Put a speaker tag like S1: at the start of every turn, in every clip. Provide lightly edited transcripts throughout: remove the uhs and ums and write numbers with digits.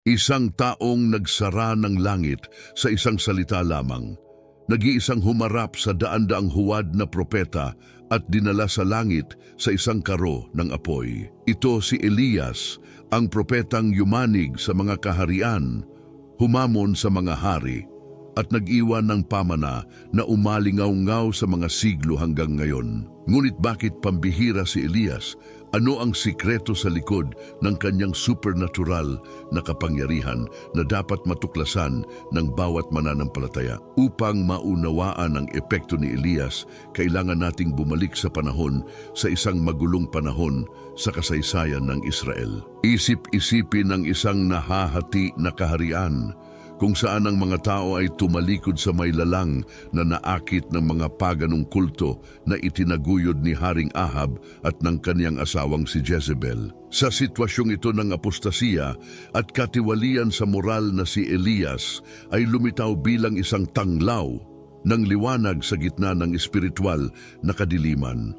S1: Isang taong nagsara ng langit sa isang salita lamang. Nag-iisang humarap sa daan-daang huwad na propeta at dinala sa langit sa isang karo ng apoy. Ito si Elias, ang propetang yumanig sa mga kaharian, humamon sa mga hari, at nag-iwan ng pamana na umalingaw-ngaw sa mga siglo hanggang ngayon. Ngunit bakit pambihira si Elias? Ano ang sikreto sa likod ng kanyang supernatural na kapangyarihan na dapat matuklasan ng bawat mananampalataya? Upang maunawaan ang epekto ni Elias, kailangan nating bumalik sa panahon, sa isang magulong panahon sa kasaysayan ng Israel. Isip-isipin ang isang nahahati na kaharian, kung saan ang mga tao ay tumalikod sa may lalang na naakit ng mga paganong kulto na itinaguyod ni Haring Ahab at ng kaniyang asawang si Jezebel. Sa sitwasyong ito ng apostasiya at katiwalian sa moral na si Elias ay lumitaw bilang isang tanglaw ng liwanag sa gitna ng espiritual na kadiliman.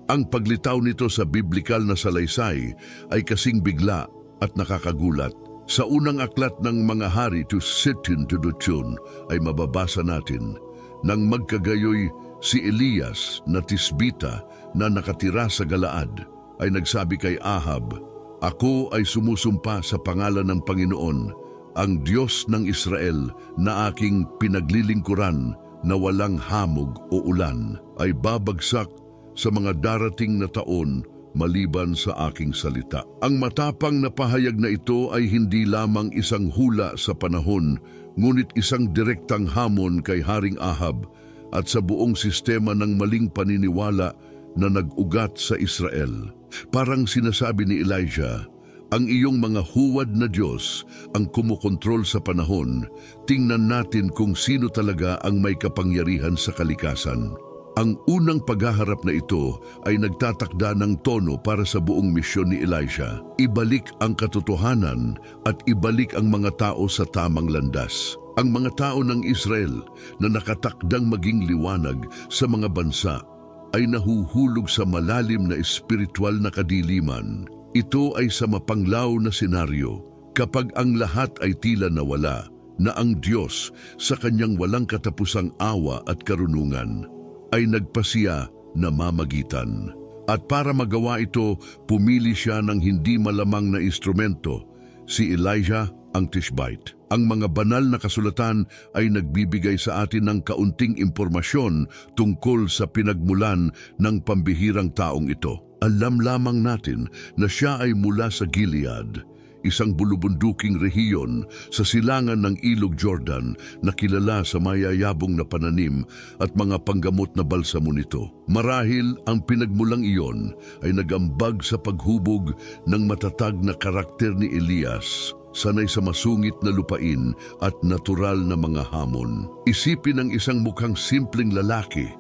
S1: Ang paglitaw nito sa biblikal na salaysay ay kasing bigla at nakakagulat. Sa unang aklat ng mga hari to Sitin to Dutyon ay mababasa natin, nang magkagayoy si Elias na tisbita na nakatira sa Galaad ay nagsabi kay Ahab, "Ako ay sumusumpa sa pangalan ng Panginoon, ang Diyos ng Israel na aking pinaglilingkuran na walang hamog o ulan ay babagsak sa mga darating na taon maliban sa aking salita." Ang matapang na pahayag na ito ay hindi lamang isang hula sa panahon, ngunit isang direktang hamon kay Haring Ahab at sa buong sistema ng maling paniniwala na nag-ugat sa Israel. Parang sinasabi ni Elijah, ang iyong mga huwad na Diyos ang kumukontrol sa panahon, tingnan natin kung sino talaga ang may kapangyarihan sa kalikasan. Ang unang paghaharap na ito ay nagtatakda ng tono para sa buong misyon ni Elisha. Ibalik ang katotohanan at ibalik ang mga tao sa tamang landas. Ang mga tao ng Israel na nakatakdang maging liwanag sa mga bansa ay nahuhulog sa malalim na espiritual na kadiliman. Ito ay sa mapanglaw na senaryo kapag ang lahat ay tila nawala, na ang Diyos sa kanyang walang katapusang awa at karunungan ay nagpasiya na mamagitan. At para magawa ito, pumili siya ng hindi malamang na instrumento, si Elijah ang Tishbite. Ang mga banal na kasulatan ay nagbibigay sa atin ng kaunting impormasyon tungkol sa pinagmulan ng pambihirang taong ito. Alam lamang natin na siya ay mula sa Gilead, isang bulubunduking rehiyon sa silangan ng Ilog Jordan na kilala sa mayayabong na pananim at mga panggamot na balsamo nito. Marahil ang pinagmulang iyon ay nagambag sa paghubog ng matatag na karakter ni Elias, sanay sa masungit na lupain at natural na mga hamon. Isipin ang isang mukhang simpleng lalaki,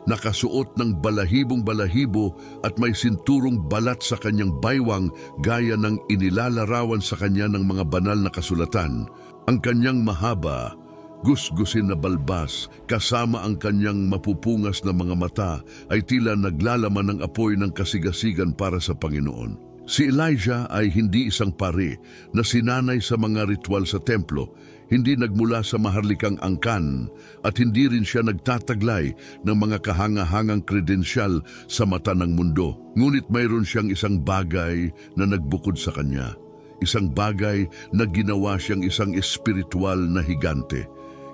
S1: nakasuot ng balahibong balahibo at may sinturong balat sa kanyang baywang gaya ng inilalarawan sa kanya ng mga banal na kasulatan. Ang kanyang mahaba, gusgusin na balbas kasama ang kanyang mapupungas na mga mata ay tila naglalaman ng apoy ng kasigasigan para sa Panginoon. Si Elijah ay hindi isang pari na sinanay sa mga ritual sa templo, hindi nagmula sa maharlikang angkan at hindi rin siya nagtataglay ng mga kahanga-hangang kredensyal sa mata ng mundo. Ngunit mayroon siyang isang bagay na nagbukod sa kanya, isang bagay na ginawa siyang isang espiritual na higante,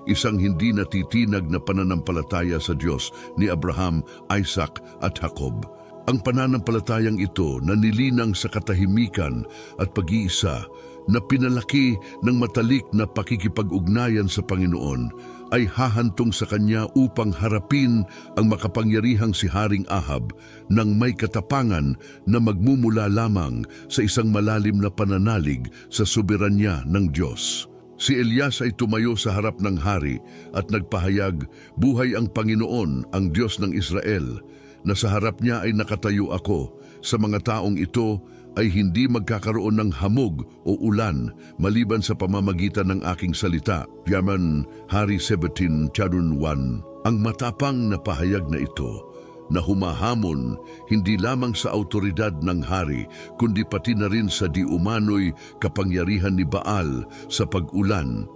S1: isang hindi natitinag na pananampalataya sa Diyos ni Abraham, Isaac at Jacob. Ang pananampalatayang ito na nilinang sa katahimikan at pag-iisa na pinalaki ng matalik na pakikipag-ugnayan sa Panginoon ay hahantong sa kanya upang harapin ang makapangyarihang si Haring Ahab ng may katapangan na magmumula lamang sa isang malalim na pananalig sa soberanya ng Diyos. Si Elias ay tumayo sa harap ng hari at nagpahayag, "Buhay ang Panginoon, ang Diyos ng Israel, na sa harap niya ay nakatayo ako. Sa mga taong ito ay hindi magkakaroon ng hamog o ulan maliban sa pamamagitan ng aking salita." Yaman, Hari 17, Chadun 1. Ang matapang na pahayag na ito na humahamon hindi lamang sa autoridad ng hari, kundi pati na rin sa di umano'y kapangyarihan ni Baal sa pag-ulan,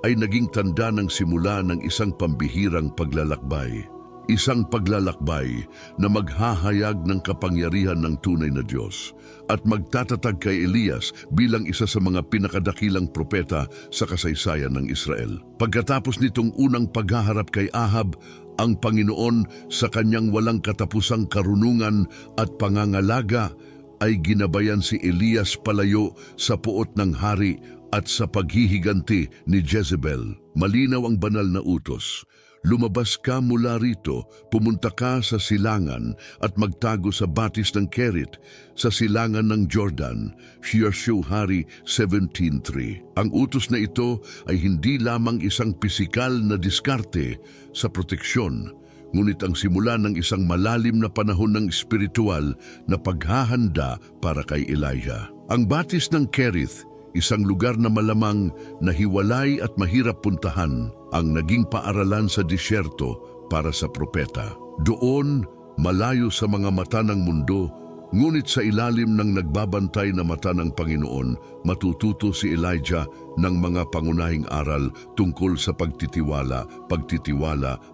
S1: ay naging tanda ng simula ng isang pambihirang paglalakbay. Isang paglalakbay na maghahayag ng kapangyarihan ng tunay na Diyos at magtatatag kay Elias bilang isa sa mga pinakadakilang propeta sa kasaysayan ng Israel. Pagkatapos nitong unang paghaharap kay Ahab, ang Panginoon sa kanyang walang katapusang karunungan at pangangalaga ay ginabayan si Elias palayo sa puot ng hari at sa paghihiganti ni Jezebel. Malinaw ang banal na utos. Lumabas ka mula rito, pumunta ka sa silangan at magtago sa batis ng Kerit, sa silangan ng Jordan. Shiyashu Hari 17:3. Ang utos na ito ay hindi lamang isang pisikal na diskarte sa proteksyon, ngunit ang simula ng isang malalim na panahon ng espiritual na paghahanda para kay Elijah. Ang batis ng Kerith, isang lugar na malamang na hiwalay at mahirap puntahan, ang naging paaralan sa disyerto para sa propeta. Doon, malayo sa mga mata ng mundo, ngunit sa ilalim ng nagbabantay na mata ng Panginoon, matututo si Elijah ng mga pangunahing aral tungkol sa pagtitiwala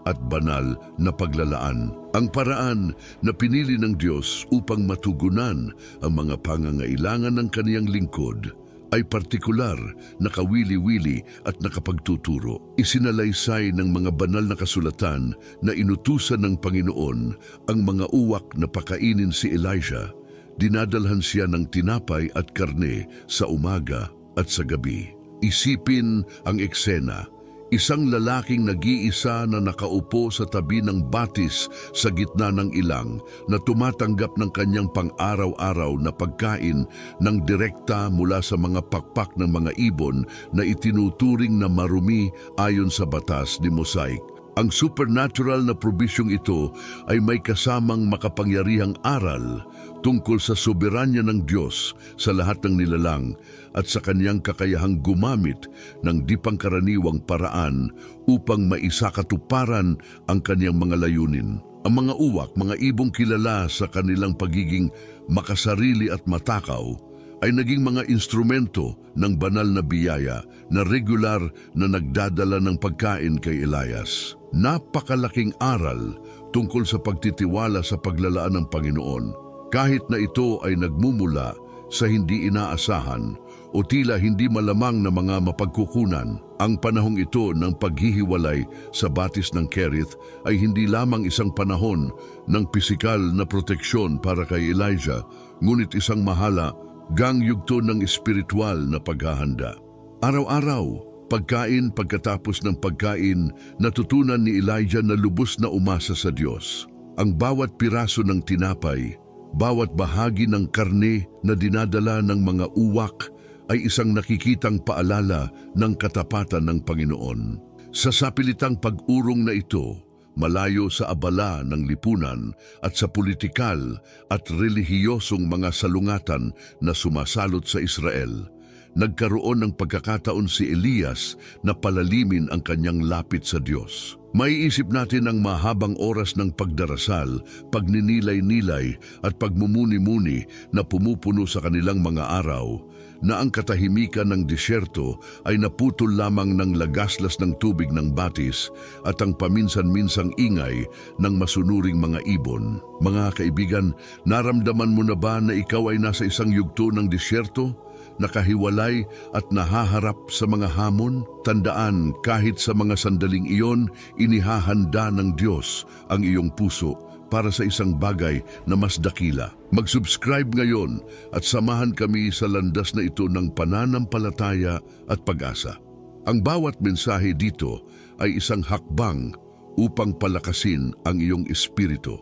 S1: at banal na paglalaan. Ang paraan na pinili ng Diyos upang matugunan ang mga pangangailangan ng kaniyang lingkod ay partikular, nakawili-wili at nakapagtuturo. Isinalaysay ng mga banal na kasulatan na inutusan ng Panginoon ang mga uwak na pakainin si Elijah. Dinadalhan siya ng tinapay at karne sa umaga at sa gabi. Isipin ang eksena. Isang lalaking nag-iisa na nakaupo sa tabi ng batis sa gitna ng ilang na tumatanggap ng kanyang pang-araw-araw na pagkain ng direkta mula sa mga pakpak ng mga ibon na itinuturing na marumi ayon sa batas ni Mosaic. Ang supernatural na probisyong ito ay may kasamang makapangyarihang aral tungkol sa soberanya ng Diyos sa lahat ng nilalang at sa kanyang kakayahang gumamit ng di pangkaraniwang paraan upang maisakatuparan ang kanyang mga layunin. Ang mga uwak, mga ibong kilala sa kanilang pagiging makasarili at matakaw, ay naging mga instrumento ng banal na biyaya na regular na nagdadala ng pagkain kay Elias. Napakalaking aral tungkol sa pagtitiwala sa paglalaan ng Panginoon, kahit na ito ay nagmumula sa hindi inaasahan o tila hindi malamang na mga mapagkukunan. Ang panahong ito ng paghihiwalay sa batis ng Kerith ay hindi lamang isang panahon ng pisikal na proteksyon para kay Elijah, ngunit isang mahalagang yugto ng espiritual na paghahanda. Araw-araw, pagkain pagkatapos ng pagkain, natutunan ni Elijah na lubos na umasa sa Diyos. Ang bawat piraso ng tinapay, bawat bahagi ng karne na dinadala ng mga uwak ay isang nakikitang paalala ng katapatan ng Panginoon. Sa sapilitang pag-urong na ito, malayo sa abala ng lipunan at sa politikal at relihiyosong mga salungatan na sumasalot sa Israel, nagkaroon ng pagkakataon si Elias na palalimin ang kanyang lapit sa Diyos. Maiisip natin ang mahabang oras ng pagdarasal, pagninilay-nilay at pagmumuni-muni na pumupuno sa kanilang mga araw, na ang katahimikan ng disyerto ay naputol lamang ng lagaslas ng tubig ng batis at ang paminsan-minsang ingay ng masunuring mga ibon. Mga kaibigan, naramdaman mo na ba na ikaw ay nasa isang yugto ng disyerto? Nakahiwalay at nahaharap sa mga hamon? Tandaan, kahit sa mga sandaling iyon, inihahanda ng Diyos ang iyong puso para sa isang bagay na mas dakila. Mag-subscribe ngayon at samahan kami sa landas na ito ng pananampalataya at pag-asa. Ang bawat mensahe dito ay isang hakbang upang palakasin ang iyong espiritu.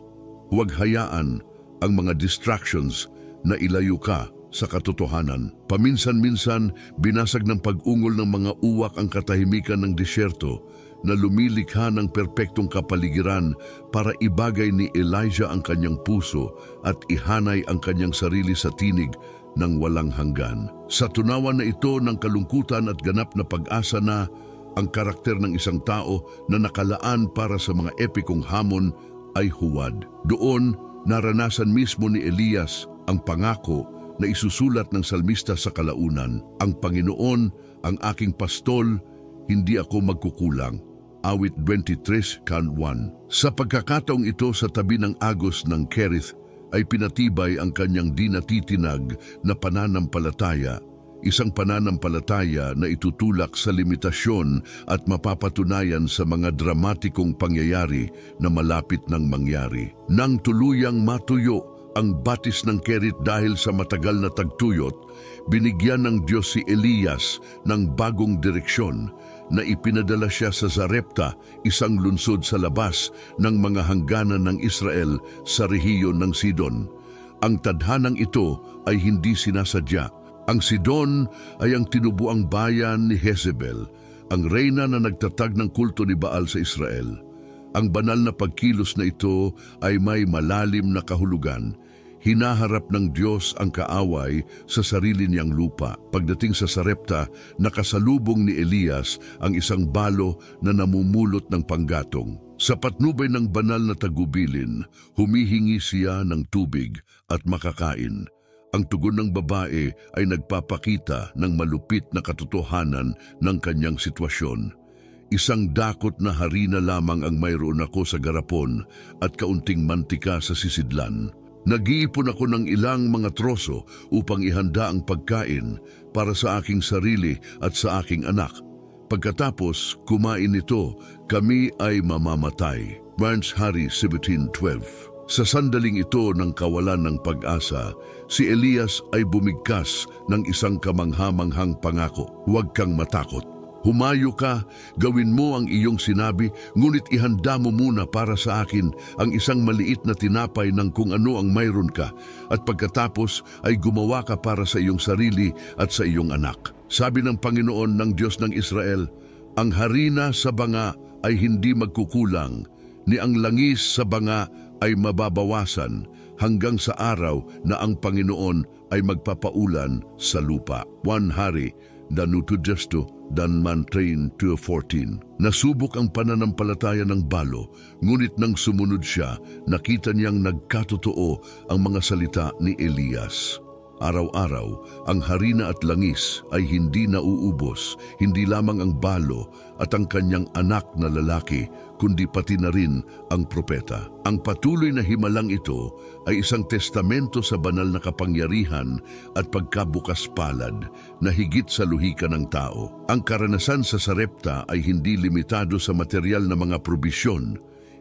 S1: Huwag hayaan ang mga distractions na ilayo ka sa katotohanan. Paminsan-minsan, binasag ng pag-ungol ng mga uwak ang katahimikan ng disyerto na lumilikha ng perpektong kapaligiran para ibagay ni Elijah ang kanyang puso at ihanay ang kanyang sarili sa tinig ng walang hanggan. Sa tunawan na ito ng kalungkutan at ganap na pag-asa na ang karakter ng isang tao na nakalaan para sa mga epikong hamon ay huwad. Doon, naranasan mismo ni Elias ang pangako na isusulat ng salmista sa kalaunan, "Ang Panginoon, ang aking pastol, hindi ako magkukulang." Awit 23:1. Sa pagkakataong ito sa tabi ng agos ng Kerith ay pinatibay ang kanyang di natitinag na pananampalataya, isang pananampalataya na itutulak sa limitasyon at mapapatunayan sa mga dramatikong pangyayari na malapit ng mangyari. Nang tuluyang matuyo ang batis ng Kerith dahil sa matagal na tagtuyot, binigyan ng Diyos si Elias ng bagong direksyon na ipinadala siya sa Zarepta, isang lungsod sa labas ng mga hangganan ng Israel sa rehiyon ng Sidon. Ang tadhanang ito ay hindi sinasadya. Ang Sidon ay ang tinubuang bayan ni Jezebel, ang reyna na nagtatag ng kulto ni Baal sa Israel. Ang banal na pagkilos na ito ay may malalim na kahulugan. Hinaharap ng Diyos ang kaaway sa sarili niyang lupa. Pagdating sa Sarepta, nakasalubong ni Elias ang isang balo na namumulot ng panggatong. Sa patnubay ng banal na tagubilin, humihingi siya ng tubig at makakain. Ang tugon ng babae ay nagpapakita ng malupit na katotohanan ng kanyang sitwasyon. Isang dakot na harina lamang ang mayroon ako sa garapon at kaunting mantika sa sisidlan. Nag-iipon ako ng ilang mga troso upang ihanda ang pagkain para sa aking sarili at sa aking anak. Pagkatapos kumain ito, kami ay mamamatay. Barnes Hari 17:12. Sa sandaling ito ng kawalan ng pag-asa, si Elias ay bumigkas ng isang kamanghamanghang pangako. "Huwag kang matakot. Humayo ka, gawin mo ang iyong sinabi, ngunit ihanda mo muna para sa akin ang isang maliit na tinapay ng kung ano ang mayroon ka, at pagkatapos ay gumawa ka para sa iyong sarili at sa iyong anak." Sabi ng Panginoon ng Diyos ng Israel, "Ang harina sa banga ay hindi magkukulang, ni ang langis sa banga ay mababawasan hanggang sa araw na ang Panginoon ay magpapaulan sa lupa." 1 Hari, Danutugesto, Danman 13:14. Nasubok ang pananampalataya ng balo, ngunit nang sumunod siya, nakita niyang nagkatotoo ang mga salita ni Elias. Araw-araw, ang harina at langis ay hindi nauubos, hindi lamang ang balo at ang kanyang anak na lalaki, kundi pati na rin ang propeta. Ang patuloy na himalang ito ay isang testamento sa banal na kapangyarihan at pagkabukas palad na higit sa luhika ng tao. Ang karanasan sa Sarepta ay hindi limitado sa material na mga probisyon.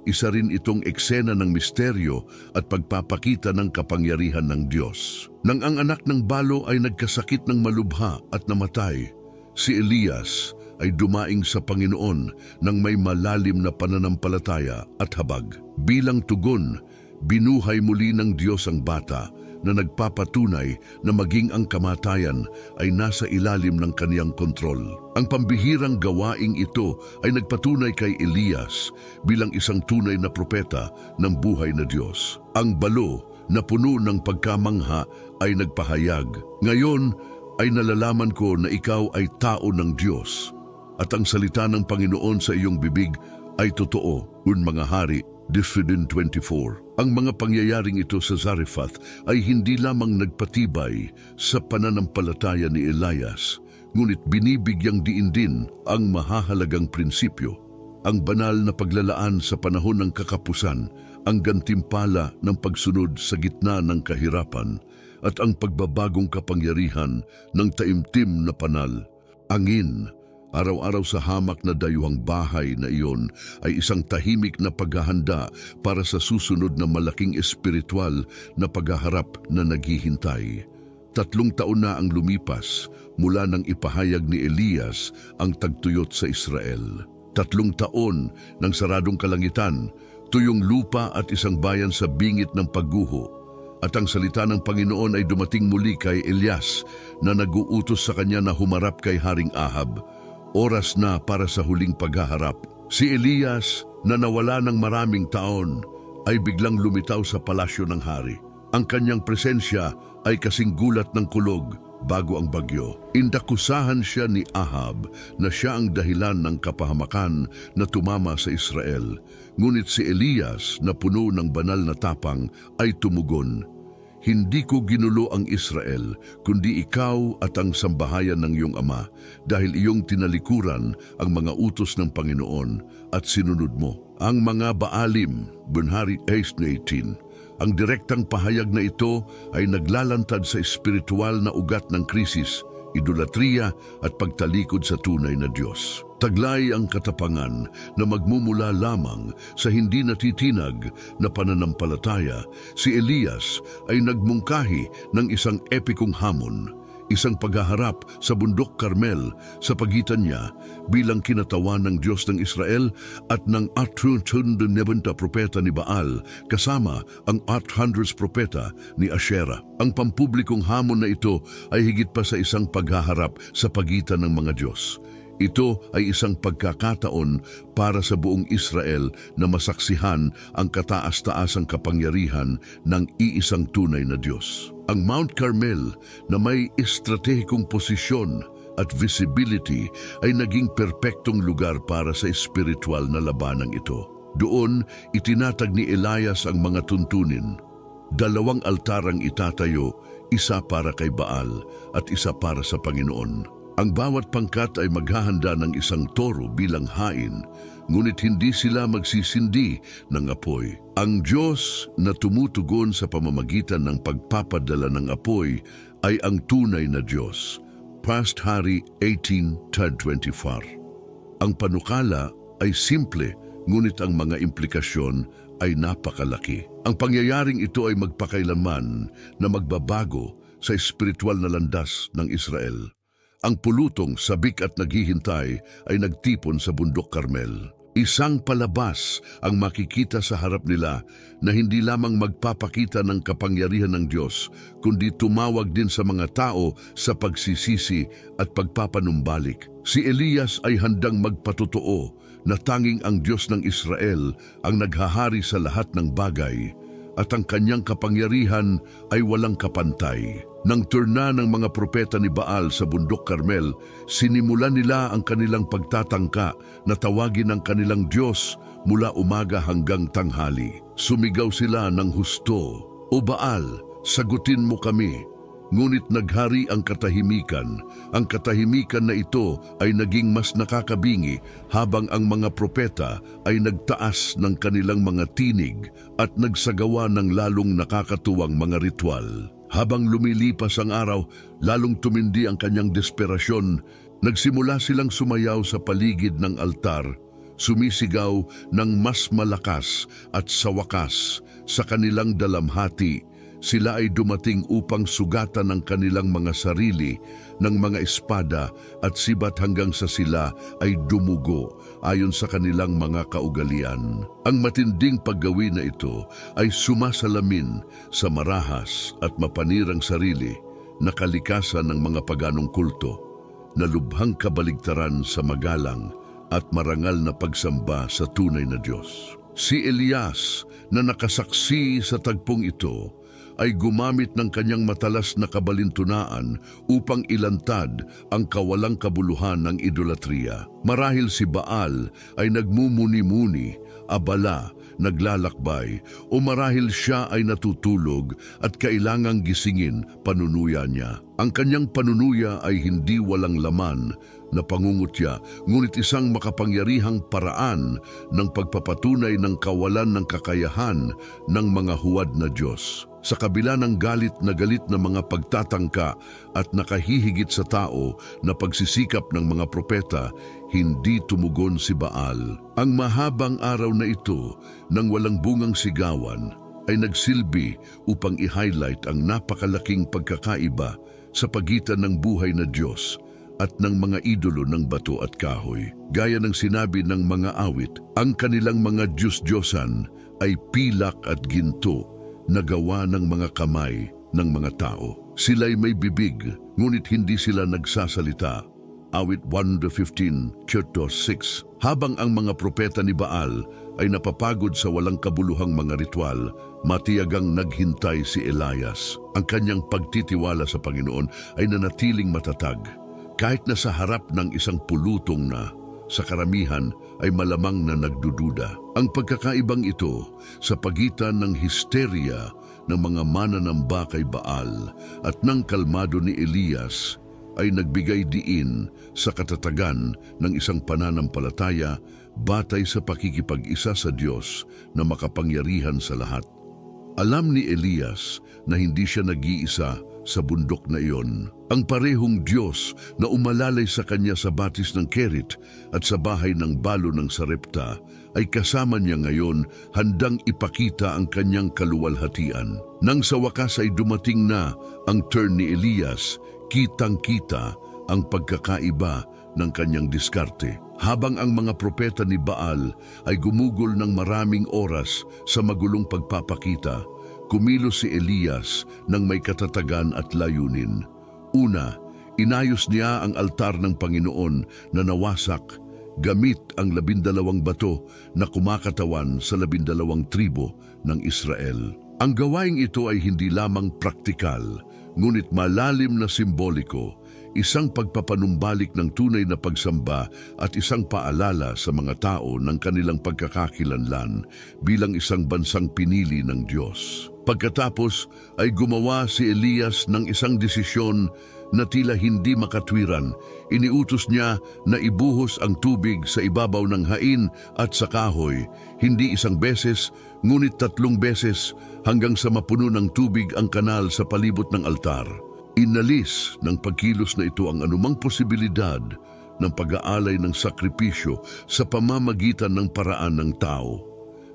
S1: Isa rin itong eksena ng misteryo at pagpapakita ng kapangyarihan ng Diyos. Nang ang anak ng balo ay nagkasakit ng malubha at namatay, si Elias ay dumaing sa Panginoon ng may malalim na pananampalataya at habag. Bilang tugon, binuhay muli ng Diyos ang bata na nagpapatunay na maging ang kamatayan ay nasa ilalim ng kaniyang kontrol. Ang pambihirang gawaing ito ay nagpatunay kay Elias bilang isang tunay na propeta ng buhay na Diyos. Ang balo na puno ng pagkamangha ay nagpahayag, "Ngayon ay nalalaman ko na ikaw ay tao ng Diyos, at ang salita ng Panginoon sa iyong bibig ay totoo." 1 Mga Hari 15:24. Ang mga pangyayaring ito sa Zarephath ay hindi lamang nagpatibay sa pananampalataya ni Elias, ngunit binibigyang diin din ang mahahalagang prinsipyo, ang banal na paglalaan sa panahon ng kakapusan, ang gantimpala ng pagsunod sa gitna ng kahirapan, at ang pagbabagong kapangyarihan ng taimtim na panal. Angin, araw-araw sa hamak na dayuhang bahay na iyon ay isang tahimik na paghahanda para sa susunod na malaking espiritual na paghaharap na naghihintay. 3 taon na ang lumipas mula nang ipahayag ni Elias ang tagtuyot sa Israel. 3 taon ng saradong kalangitan, tuyong lupa at isang bayan sa bingit ng pagguho. At ang salita ng Panginoon ay dumating muli kay Elias na nag-uutos sa kanya na humarap kay Haring Ahab. Oras na para sa huling paghaharap. Si Elias, na nawala ng maraming taon, ay biglang lumitaw sa palasyo ng hari. Ang kanyang presensya ay kasing gulat ng kulog, bago ang bagyo. Indakusahan siya ni Ahab na siya ang dahilan ng kapahamakan na tumama sa Israel. Ngunit si Elias na puno ng banal na tapang ay tumugon, "Hindi ko ginulo ang Israel, kundi ikaw at ang sambahayan ng iyong ama, dahil iyong tinalikuran ang mga utos ng Panginoon at sinunod mo." Ang mga Baalim, Bunhari 8:18. Ang direktang pahayag na ito ay naglalantad sa espiritual na ugat ng krisis, idolatriya at pagtalikod sa tunay na Diyos. Taglay ang katapangan na magmumula lamang sa hindi natitinag na pananampalataya. Si Elias ay nagmungkahi ng isang epikong hamon, isang paghaharap sa bundok Carmel sa pagitan niya bilang kinatawan ng Diyos ng Israel at ng 890 propeta ni Baal kasama ang 800 propeta ni Asherah. Ang pampublikong hamon na ito ay higit pa sa isang paghaharap sa pagitan ng mga Diyos. Ito ay isang pagkakataon para sa buong Israel na masaksihan ang kataas-taasang kapangyarihan ng iisang tunay na Diyos. Ang Mount Carmel na may estratehikong posisyon at visibility ay naging perpektong lugar para sa espiritual na labanang ito. Doon, itinatag ni Elias ang mga tuntunin. 2 altarang itatayo, isa para kay Baal at isa para sa Panginoon. Ang bawat pangkat ay maghahanda ng isang toro bilang hain, ngunit hindi sila magsisindi ng apoy. Ang Diyos na tumutugon sa pamamagitan ng pagpapadala ng apoy ay ang tunay na Diyos. Past Hari 18:24. Ang panukala ay simple, ngunit ang mga implikasyon ay napakalaki. Ang pangyayaring ito ay magpakailanman na magbabago sa espiritual na landas ng Israel. Ang pulutong, sabik at naghihintay ay nagtipon sa bundok Carmel. Isang palabas ang makikita sa harap nila na hindi lamang magpapakita ng kapangyarihan ng Diyos, kundi tumawag din sa mga tao sa pagsisisi at pagpapanumbalik. Si Elias ay handang magpatotoo na tanging ang Diyos ng Israel ang naghahari sa lahat ng bagay at ang kanyang kapangyarihan ay walang kapantay. Nang turna ng mga propeta ni Baal sa bundok Carmel, sinimulan nila ang kanilang pagtatangka na tawagin ang kanilang Diyos mula umaga hanggang tanghali. Sumigaw sila ng husto, "O Baal, sagutin mo kami." Ngunit naghari ang katahimikan. Ang katahimikan na ito ay naging mas nakakabingi habang ang mga propeta ay nagtaas ng kanilang mga tinig at nagsagawa ng lalong nakakatuwang mga ritual. Habang lumilipas ang araw, lalong tumindi ang kanyang desperasyon. Nagsimula silang sumayaw sa paligid ng altar, sumisigaw ng mas malakas at sa wakas sa kanilang dalamhati. Sila ay dumating upang sugatan ang kanilang mga sarili ng mga espada at sibat hanggang sa sila ay dumugo ayon sa kanilang mga kaugalian. Ang matinding paggawi na ito ay sumasalamin sa marahas at mapanirang sarili na kalikasan ng mga paganong kulto na lubhang kabaligtaran sa magalang at marangal na pagsamba sa tunay na Diyos. Si Elias na nakasaksi sa tagpong ito ay gumamit ng kanyang matalas na kabalintunaan upang ilantad ang kawalang kabuluhan ng idolatriya. Marahil si Baal ay nagmumuni-muni, abala, naglalakbay, o marahil siya ay natutulog at kailangang gisingin panunuya niya. Ang kanyang panunuya ay hindi walang laman na pangungutya, ngunit isang makapangyarihang paraan ng pagpapatunay ng kawalan ng kakayahan ng mga huwad na Diyos. Sa kabila ng galit na mga pagtatangka at nakahihigit sa tao na pagsisikap ng mga propeta, hindi tumugon si Baal. Ang mahabang araw na ito, nang walang bungang sigawan, ay nagsilbi upang i-highlight ang napakalaking pagkakaiba sa pagitan ng buhay na Diyos at ng mga idolo ng bato at kahoy. Gaya ng sinabi ng mga awit, ang kanilang mga Diyos-Diyosan ay pilak at ginto na gawa ng mga kamay ng mga tao. Sila'y may bibig, ngunit hindi sila nagsasalita. Awit 1:15-6. Habang ang mga propeta ni Baal ay napapagod sa walang kabuluhang mga ritual, matiyagang naghintay si Elias. Ang kanyang pagtitiwala sa Panginoon ay nanatiling matatag. Kahit na sa harap ng isang pulutong na, sa karamihan ay malamang na nagdududa. Ang pagkakaibang ito sa pagitan ng histerya ng mga mananamba kay Baal at ng kalmado ni Elias ay nagbigay diin sa katatagan ng isang pananampalataya batay sa pakikipag-isa sa Diyos na makapangyarihan sa lahat. Alam ni Elias na hindi siya nag-iisa sa bundok na iyon. Ang parehong Diyos na umalalay sa kanya sa batis ng Kerit at sa bahay ng balo ng Sarepta ay kasama niya ngayon, handang ipakita ang kanyang kaluwalhatian. Nang sa wakas ay dumating na ang turn ni Elias, kitang-kita ang pagkakaiba ng kanyang diskarte. Habang ang mga propeta ni Baal ay gumugol ng maraming oras sa magulong pagpapakita, kumilos si Elias ng may katatagan at layunin. Una, inayos niya ang altar ng Panginoon na nawasak gamit ang 12 bato na kumakatawan sa 12 tribo ng Israel. Ang gawaing ito ay hindi lamang praktikal, ngunit malalim na simboliko, isang pagpapanumbalik ng tunay na pagsamba at isang paalala sa mga tao ng kanilang pagkakakilanlan bilang isang bansang pinili ng Diyos. Pagkatapos ay gumawa si Elias ng isang desisyon na tila hindi makatwiran. Iniutos niya na ibuhos ang tubig sa ibabaw ng hain at sa kahoy, hindi isang beses, ngunit 3 beses hanggang sa mapuno ng tubig ang kanal sa palibot ng altar. Inalis ng pagkilos na ito ang anumang posibilidad ng pag-aalay ng sakripisyo sa pamamagitan ng paraan ng tao,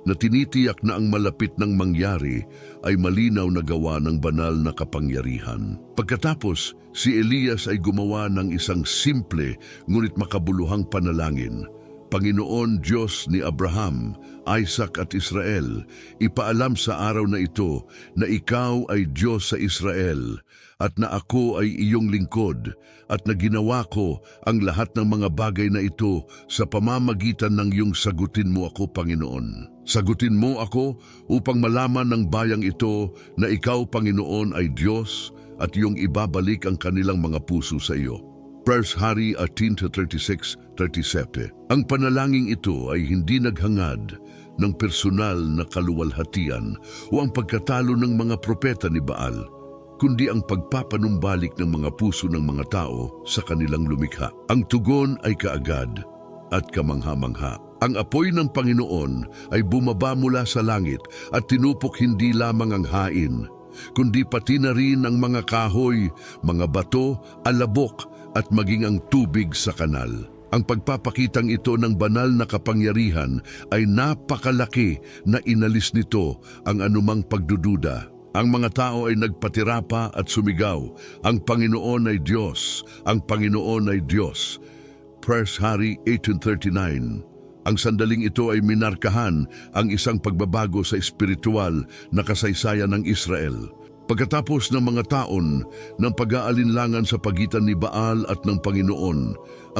S1: na tinitiyak na ang malapit ng mangyari ay malinaw na gawa ng banal na kapangyarihan. Pagkatapos, si Elias ay gumawa ng isang simple ngunit makabuluhang panalangin. Panginoon Diyos ni Abraham, Isaac at Israel, ipaalam sa araw na ito na ikaw ay Diyos sa Israel at na ako ay iyong lingkod at na ginawa ko ang lahat ng mga bagay na ito sa pamamagitan ng iyong sagutin mo ako, Panginoon. Sagutin mo ako upang malaman ng bayang ito na ikaw, Panginoon, ay Diyos at iyong ibabalik ang kanilang mga puso sa iyo. 1 Hari 18:36-37. Ang panalangin ito ay hindi naghangad ng personal na kaluwalhatian o ang pagkatalo ng mga propeta ni Baal, kundi ang pagpapanumbalik ng mga puso ng mga tao sa kanilang lumikha. Ang tugon ay kaagad at kamangha-mangha. Ang apoy ng Panginoon ay bumaba mula sa langit at tinupok hindi lamang ang hain, kundi pati na rin ang mga kahoy, mga bato, alabok at maging ang tubig sa kanal. Ang pagpapakitang ito ng banal na kapangyarihan ay napakalaki na inalis nito ang anumang pagdududa. Ang mga tao ay nagpatirapa at sumigaw, "Ang Panginoon ay Diyos! Ang Panginoon ay Diyos!" 1 Hari 18:39. Ang sandaling ito ay minarkahan ang isang pagbabago sa espiritual na kasaysayan ng Israel. Pagkatapos ng mga taon ng pag-aalinlangan sa pagitan ni Baal at ng Panginoon,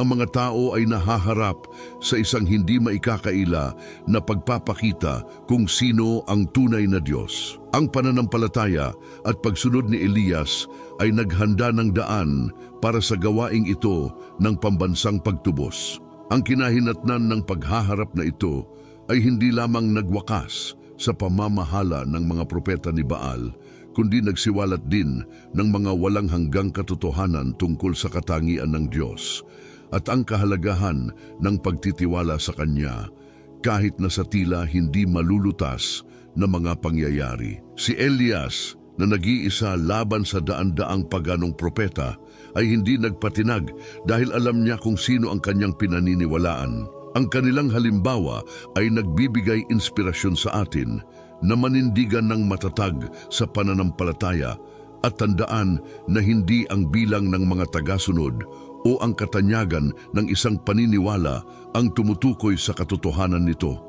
S1: ang mga tao ay nahaharap sa isang hindi maikakaila na pagpapakita kung sino ang tunay na Diyos. Ang pananampalataya at pagsunod ni Elias ay naghanda ng daan para sa gawaing ito ng pambansang pagtubos. Ang kinahinatnan ng paghaharap na ito ay hindi lamang nagwakas sa pamamahala ng mga propeta ni Baal, kundi nagsiwalat din ng mga walang hanggang katotohanan tungkol sa katangian ng Diyos at ang kahalagahan ng pagtitiwala sa Kanya kahit na sa tila hindi malulutas na mga pangyayari. Si Elias, na nag-iisa laban sa daan-daang paganong propeta, ay hindi nagpatinag dahil alam niya kung sino ang kanyang pinaniniwalaan. Ang kanilang halimbawa ay nagbibigay inspirasyon sa atin na manindigan ng matatag sa pananampalataya at tandaan na hindi ang bilang ng mga tagasunod o ang katanyagan ng isang paniniwala ang tumutukoy sa katotohanan nito,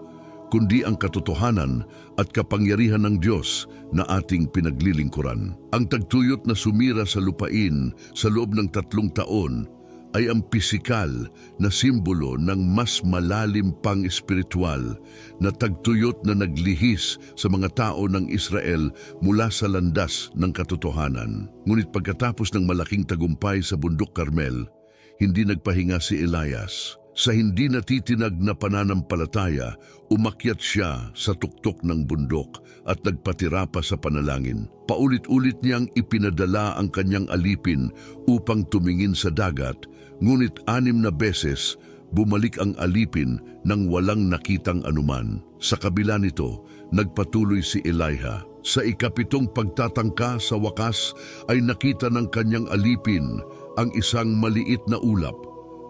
S1: kundi ang katotohanan at kapangyarihan ng Diyos na ating pinaglilingkuran. Ang tagtuyot na sumira sa lupain sa loob ng 3 taon ay ang pisikal na simbolo ng mas malalim pang espiritual na tagtuyot na naglihis sa mga tao ng Israel mula sa landas ng katotohanan. Ngunit pagkatapos ng malaking tagumpay sa bundok Carmel, hindi nagpahinga si Elias. Sa hindi natitinag na pananampalataya, umakyat siya sa tuktok ng bundok at nagpatira pa sa panalangin. Paulit-ulit niyang ipinadala ang kanyang alipin upang tumingin sa dagat, ngunit 6 na beses bumalik ang alipin nang walang nakitang anuman. Sa kabila nito, nagpatuloy si Elijah. Sa ika-7 pagtatangka sa wakas ay nakita ng kanyang alipin ang isang maliit na ulap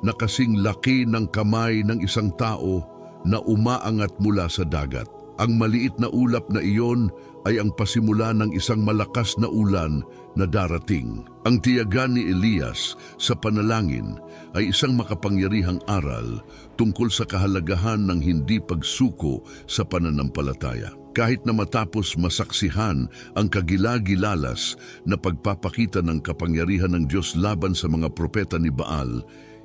S1: na kasing laki ng kamay ng isang tao na umaangat mula sa dagat. Ang maliit na ulap na iyon ay ang pasimula ng isang malakas na ulan na darating. Ang tiyagan ni Elias sa panalangin ay isang makapangyarihang aral tungkol sa kahalagahan ng hindi pagsuko sa pananampalataya. Kahit na matapos masaksihan ang kagilagilalas na pagpapakita ng kapangyarihan ng Diyos laban sa mga propeta ni Baal,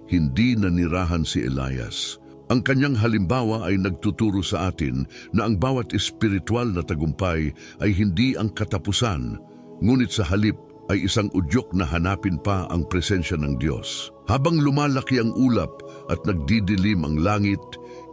S1: hindi nanirahan si Elias. Ang kanyang halimbawa ay nagtuturo sa atin na ang bawat espiritual na tagumpay ay hindi ang katapusan, ngunit sa halip ay isang udyok na hanapin pa ang presensya ng Diyos. Habang lumalaki ang ulap at nagdidilim ang langit,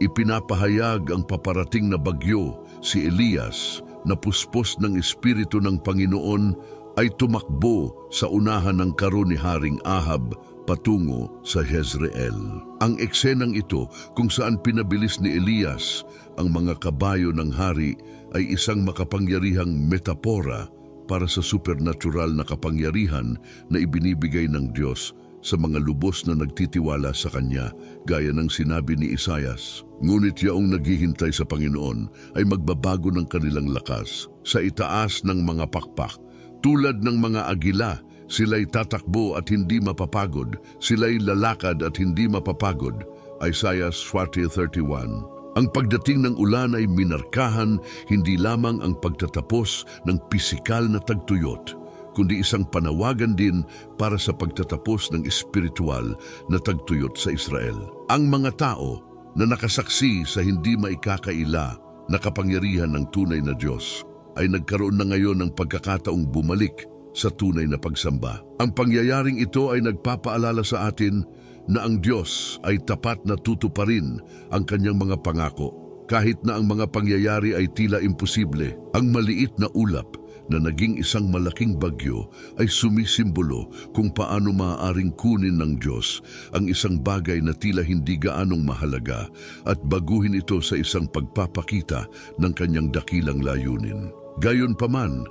S1: ipinapahayag ang paparating na bagyo. Si Elias, na puspos ng Espiritu ng Panginoon, ay tumakbo sa unahan ng karo ni Haring Ahab patungo sa Jezreel. Ang eksenang ito kung saan pinabilis ni Elias ang mga kabayo ng hari ay isang makapangyarihang metapora para sa supernatural na kapangyarihan na ibinibigay ng Diyos sa mga lubos na nagtitiwala sa Kanya, gaya ng sinabi ni Isaias. Ngunit yaong naghihintay sa Panginoon ay magbabago ng kanilang lakas sa itaas ng mga pakpak. Tulad ng mga agila, sila'y tatakbo at hindi mapapagod. Sila'y lalakad at hindi mapapagod. Isaiah 40:31. Ang pagdating ng ulan ay minarkahan hindi lamang ang pagtatapos ng pisikal na tagtuyot, kundi isang panawagan din para sa pagtatapos ng espiritual na tagtuyot sa Israel. Ang mga tao na nakasaksi sa hindi maikakaila na kapangyarihan ng tunay na Diyos ay nagkaroon na ngayon ng pagkakataong bumalik sa tunay na pagsamba. Ang pangyayaring ito ay nagpapaalala sa atin na ang Diyos ay tapat na tutuparin ang kanyang mga pangako. Kahit na ang mga pangyayari ay tila imposible, ang maliit na ulap na naging isang malaking bagyo ay sumisimbolo kung paano maaaring kunin ng Diyos ang isang bagay na tila hindi gaanong mahalaga at baguhin ito sa isang pagpapakita ng kanyang dakilang layunin. Gayunpaman,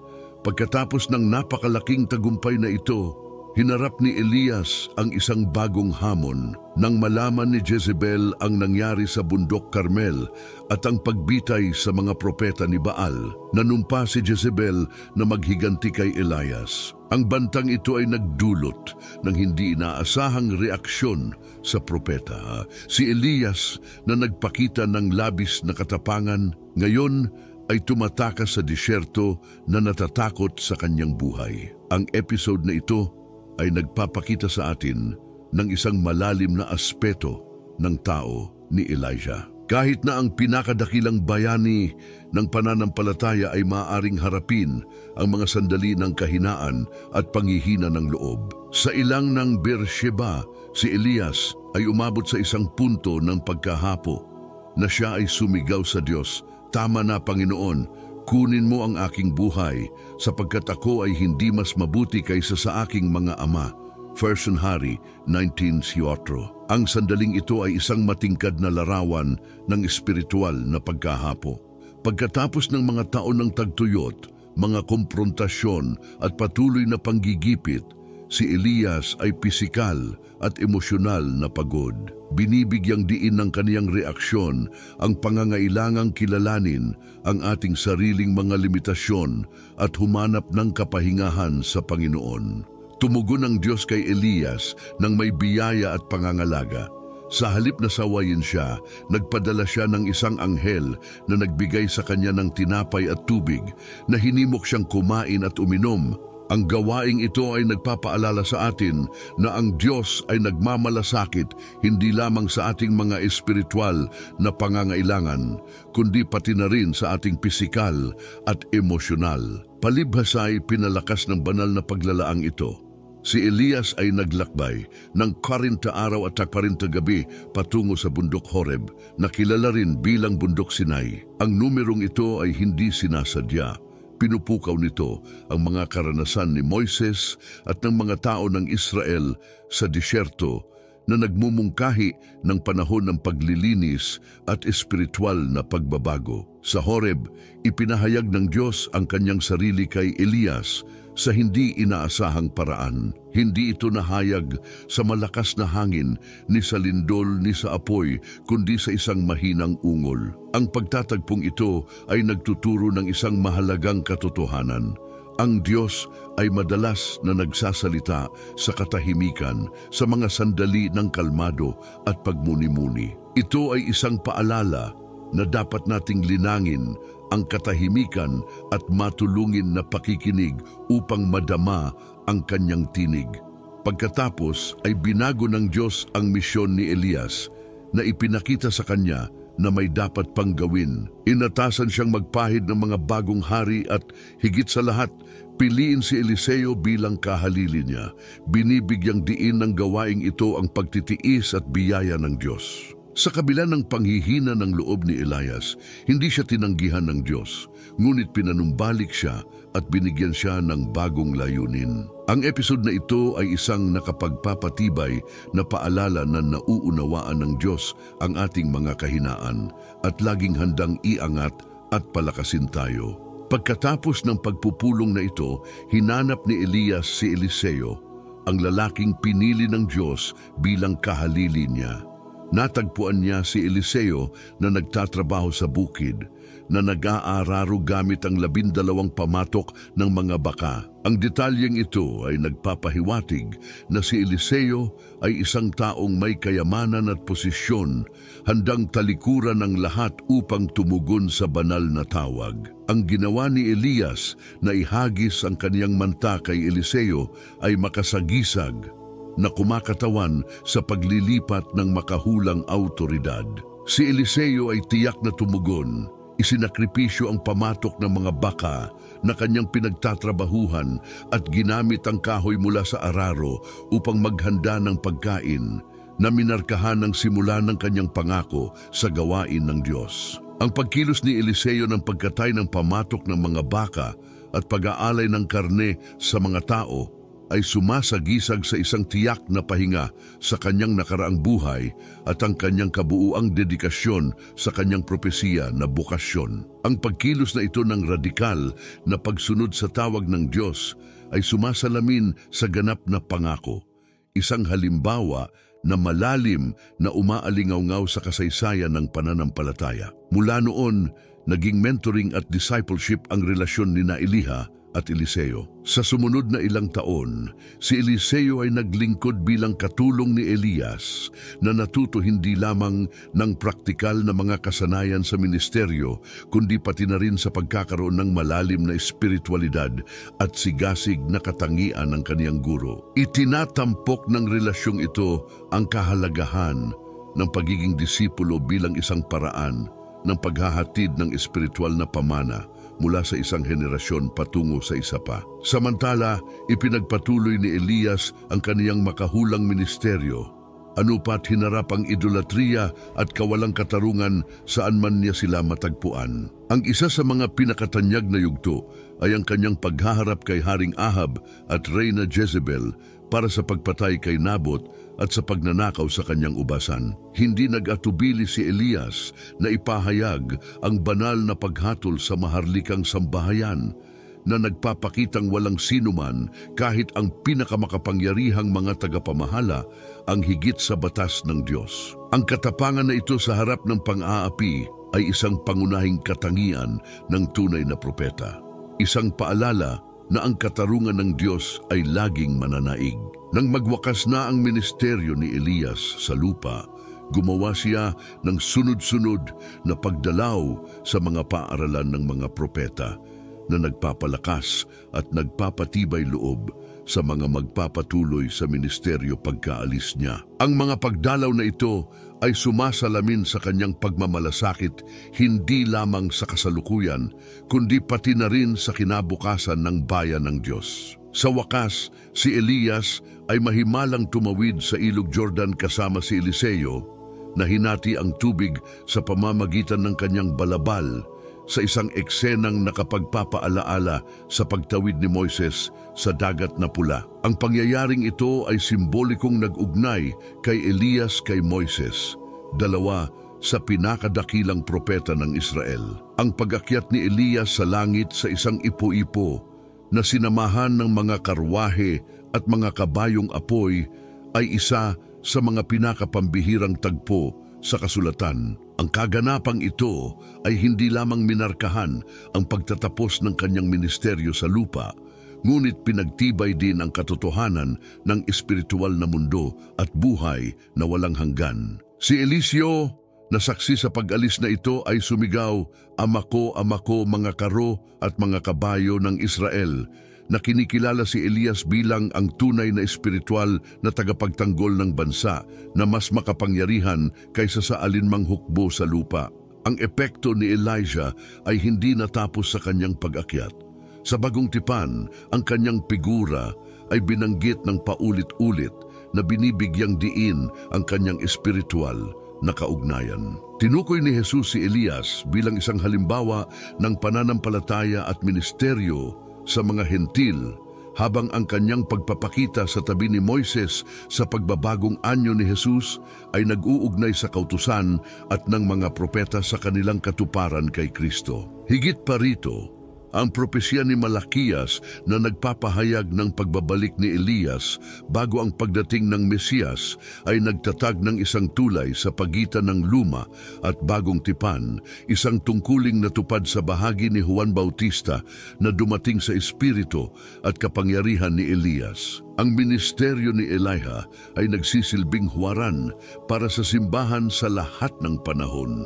S1: pagkatapos ng napakalaking tagumpay na ito, hinarap ni Elias ang isang bagong hamon nang malaman ni Jezebel ang nangyari sa bundok Carmel at ang pagbitay sa mga propeta ni Baal. Nanumpa si Jezebel na maghiganti kay Elias. Ang bantang ito ay nagdulot ng hindi inaasahang reaksyon sa propeta. Si Elias na nagpakita ng labis na katapangan, ngayon ay tumatakas sa disyerto na natatakot sa kanyang buhay. Ang episode na ito ay nagpapakita sa atin ng isang malalim na aspeto ng tao ni Elijah. Kahit na ang pinakadakilang bayani ng pananampalataya ay maaaring harapin ang mga sandali ng kahinaan at panghihina ng loob. Sa ilang ng Beersheba, si Elias ay umabot sa isang punto ng pagkahapo na siya ay sumigaw sa Diyos, "Tama na, Panginoon, kunin mo ang aking buhay sapagkat ako ay hindi mas mabuti kaysa sa aking mga ama." 1 Hari 19:4. Ang sandaling ito ay isang matingkad na larawan ng espiritual na pagkahapo. Pagkatapos ng mga taon ng tagtuyot, mga komprontasyon at patuloy na panggigipit, si Elias ay pisikal at emosyonal na pagod. Binibigyang diin ng kaniyang reaksyon ang pangangailangang kilalanin ang ating sariling mga limitasyon at humanap ng kapahingahan sa Panginoon. Tumugon ang Diyos kay Elias ng may biyaya at pangangalaga. Sa halip na sawayin siya, nagpadala siya ng isang anghel na nagbigay sa kanya ng tinapay at tubig na hinimok siyang kumain at uminom Ang gawaing ito ay nagpapaalala sa atin na ang Diyos ay nagmamalasakit hindi lamang sa ating mga espiritual na pangangailangan, kundi pati na rin sa ating pisikal at emosyonal. Palibhasa ay pinalakas ng banal na paglalaang ito. Si Elias ay naglakbay ng 40 araw at 40 gabi patungo sa bundok Horeb, na kilala rin bilang bundok Sinai. Ang numerong ito ay hindi sinasadya. Pinupukaw nito ang mga karanasan ni Moises at ng mga tao ng Israel sa disyerto na nagmumungkahi ng panahon ng paglilinis at espiritual na pagbabago. Sa Horeb, ipinahayag ng Diyos ang kanyang sarili kay Elias sa hindi inaasahang paraan. Hindi ito nahayag sa malakas na hangin, ni sa lindol, ni sa apoy, kundi sa isang mahinang ungol. Ang pagtatagpong ito ay nagtuturo ng isang mahalagang katotohanan. Ang Diyos ay madalas na nagsasalita sa katahimikan, sa mga sandali ng kalmado at pagmuni-muni. Ito ay isang paalala na dapat nating linangin ang katahimikan at matulungin na pakikinig upang madama ang kanyang tinig. Pagkatapos ay binago ng Diyos ang misyon ni Elias na ipinakita sa kanya na may dapat pang gawin. Inatasan siyang magpahid ng mga bagong hari at higit sa lahat, piliin si Eliseo bilang kahalili niya. Binibigyang diin ng gawaing ito ang pagtitiis at biyaya ng Diyos. Sa kabila ng panghihina ng loob ni Elias, hindi siya tinanggihan ng Diyos, ngunit pinanumbalik siya at binigyan siya ng bagong layunin. Ang episode na ito ay isang nakapagpapatibay na paalala na nauunawaan ng Diyos ang ating mga kahinaan at laging handang iangat at palakasin tayo. Pagkatapos ng pagpupulong na ito, hinanap ni Elias si Eliseo, ang lalaking pinili ng Diyos bilang kahalili niya. Natagpuan niya si Eliseo na nagtatrabaho sa bukid, na nag-aararo gamit ang 12 pamatok ng mga baka. Ang detalyeng ito ay nagpapahiwatig na si Eliseo ay isang taong may kayamanan at posisyon, handang talikuran ng lahat upang tumugon sa banal na tawag. Ang ginawa ni Elias na ihagis ang kaniyang manta kay Eliseo ay makasagisag na kumakatawan sa paglilipat ng makahulang autoridad. Si Eliseo ay tiyak na tumugon. Isinakripisyo ang pamatok ng mga baka na kanyang pinagtatrabahuhan at ginamit ang kahoy mula sa araro upang maghanda ng pagkain na minarkahan ng simula ng kanyang pangako sa gawain ng Diyos. Ang pagkilos ni Eliseo ng pagkatay ng pamatok ng mga baka at pag-aalay ng karne sa mga tao ay sumasagisag sa isang tiyak na pahinga sa kanyang nakaraang buhay at ang kanyang kabuuang dedikasyon sa kanyang propesiya na bokasyon. Ang pagkilos na ito ng radikal na pagsunod sa tawag ng Diyos ay sumasalamin sa ganap na pangako, isang halimbawa na malalim na umaalingaw-ngaw sa kasaysayan ng pananampalataya. Mula noon, naging mentoring at discipleship ang relasyon ni Eliha at Eliseo. Sa sumunod na ilang taon, si Eliseo ay naglingkod bilang katulong ni Elias na natuto hindi lamang ng praktikal na mga kasanayan sa ministeryo, kundi pati na rin sa pagkakaroon ng malalim na espiritualidad at sigasig na katangian ng kaniyang guro. Itinatampok ng relasyong ito ang kahalagahan ng pagiging disipulo bilang isang paraan ng paghahatid ng espiritual na pamana mula sa isang henerasyon patungo sa isa pa. Samantala, ipinagpatuloy ni Elias ang kaniyang makahulang ministeryo. Ano pa't hinarap ang idolatriya at kawalang katarungan saan man niya sila matagpuan. Ang isa sa mga pinakatanyag na yugto ay ang kanyang paghaharap kay Haring Ahab at Reyna Jezebel para sa pagpatay kay Nabot at sa pagnanakaw sa kanyang ubasan. Hindi nag-atubili si Elias na ipahayag ang banal na paghatol sa maharlikang sambahayan na nagpapakitang walang sinuman, kahit ang pinakamakapangyarihang mga tagapamahala, ang higit sa batas ng Diyos. Ang katapangan na ito sa harap ng pang-aapi ay isang pangunahing katangian ng tunay na propeta. Isang paalala na ang katarungan ng Diyos ay laging mananaig. Nang magwakas na ang ministeryo ni Elias sa lupa, gumawa siya ng sunod-sunod na pagdalaw sa mga paaralan ng mga propeta. na nagpapalakas at nagpapatibay loob sa mga magpapatuloy sa ministeryo pagkaalis niya. Ang mga pagdalaw na ito ay sumasalamin sa kanyang pagmamalasakit hindi lamang sa kasalukuyan, kundi pati na rin sa kinabukasan ng bayan ng Diyos. Sa wakas, si Elias ay mahimalang tumawid sa ilog Jordan kasama si Eliseo na hinati ang tubig sa pamamagitan ng kanyang balabal sa isang eksenang nakapagpapaalaala sa pagtawid ni Moises sa dagat na pula. Ang pangyayaring ito ay simbolikong nag-ugnay kay Elias kay Moises, dalawa sa pinakadakilang propeta ng Israel. Ang pag-akyat ni Elias sa langit sa isang ipo-ipo na sinamahan ng mga karwahe at mga kabayong apoy ay isa sa mga pinakapambihirang tagpo sa kasulatan. Ang kaganapang ito ay hindi lamang minarkahan ang pagtatapos ng kanyang ministeryo sa lupa, ngunit pinagtibay din ang katotohanan ng espiritual na mundo at buhay na walang hanggan. Si Eliseo, na saksi sa pag-alis na ito, ay sumigaw, "Ama ko, mga karo at mga kabayo ng Israel," na kinikilala si Elias bilang ang tunay na espiritual na tagapagtanggol ng bansa na mas makapangyarihan kaysa sa alinmang hukbo sa lupa. Ang epekto ni Elijah ay hindi natapos sa kanyang pag-akyat. Sa bagong tipan, ang kanyang figura ay binanggit ng paulit-ulit na binibigyang diin ang kanyang espiritual na kaugnayan. Tinukoy ni Jesus si Elias bilang isang halimbawa ng pananampalataya at ministeryo sa mga hentil, habang ang kanyang pagpapakita sa tabi ni Moises sa pagbabagong anyo ni Jesus ay nag-uugnay sa kautusan at ng mga propeta sa kanilang katuparan kay Kristo. Higit pa rito, ang propesya ni Malakias na nagpapahayag ng pagbabalik ni Elias bago ang pagdating ng Mesiyas ay nagtatag ng isang tulay sa pagitan ng luma at bagong tipan, isang tungkuling natupad sa bahagi ni Juan Bautista na dumating sa espiritu at kapangyarihan ni Elias. Ang ministeryo ni Elijah ay nagsisilbing huwaran para sa simbahan sa lahat ng panahon.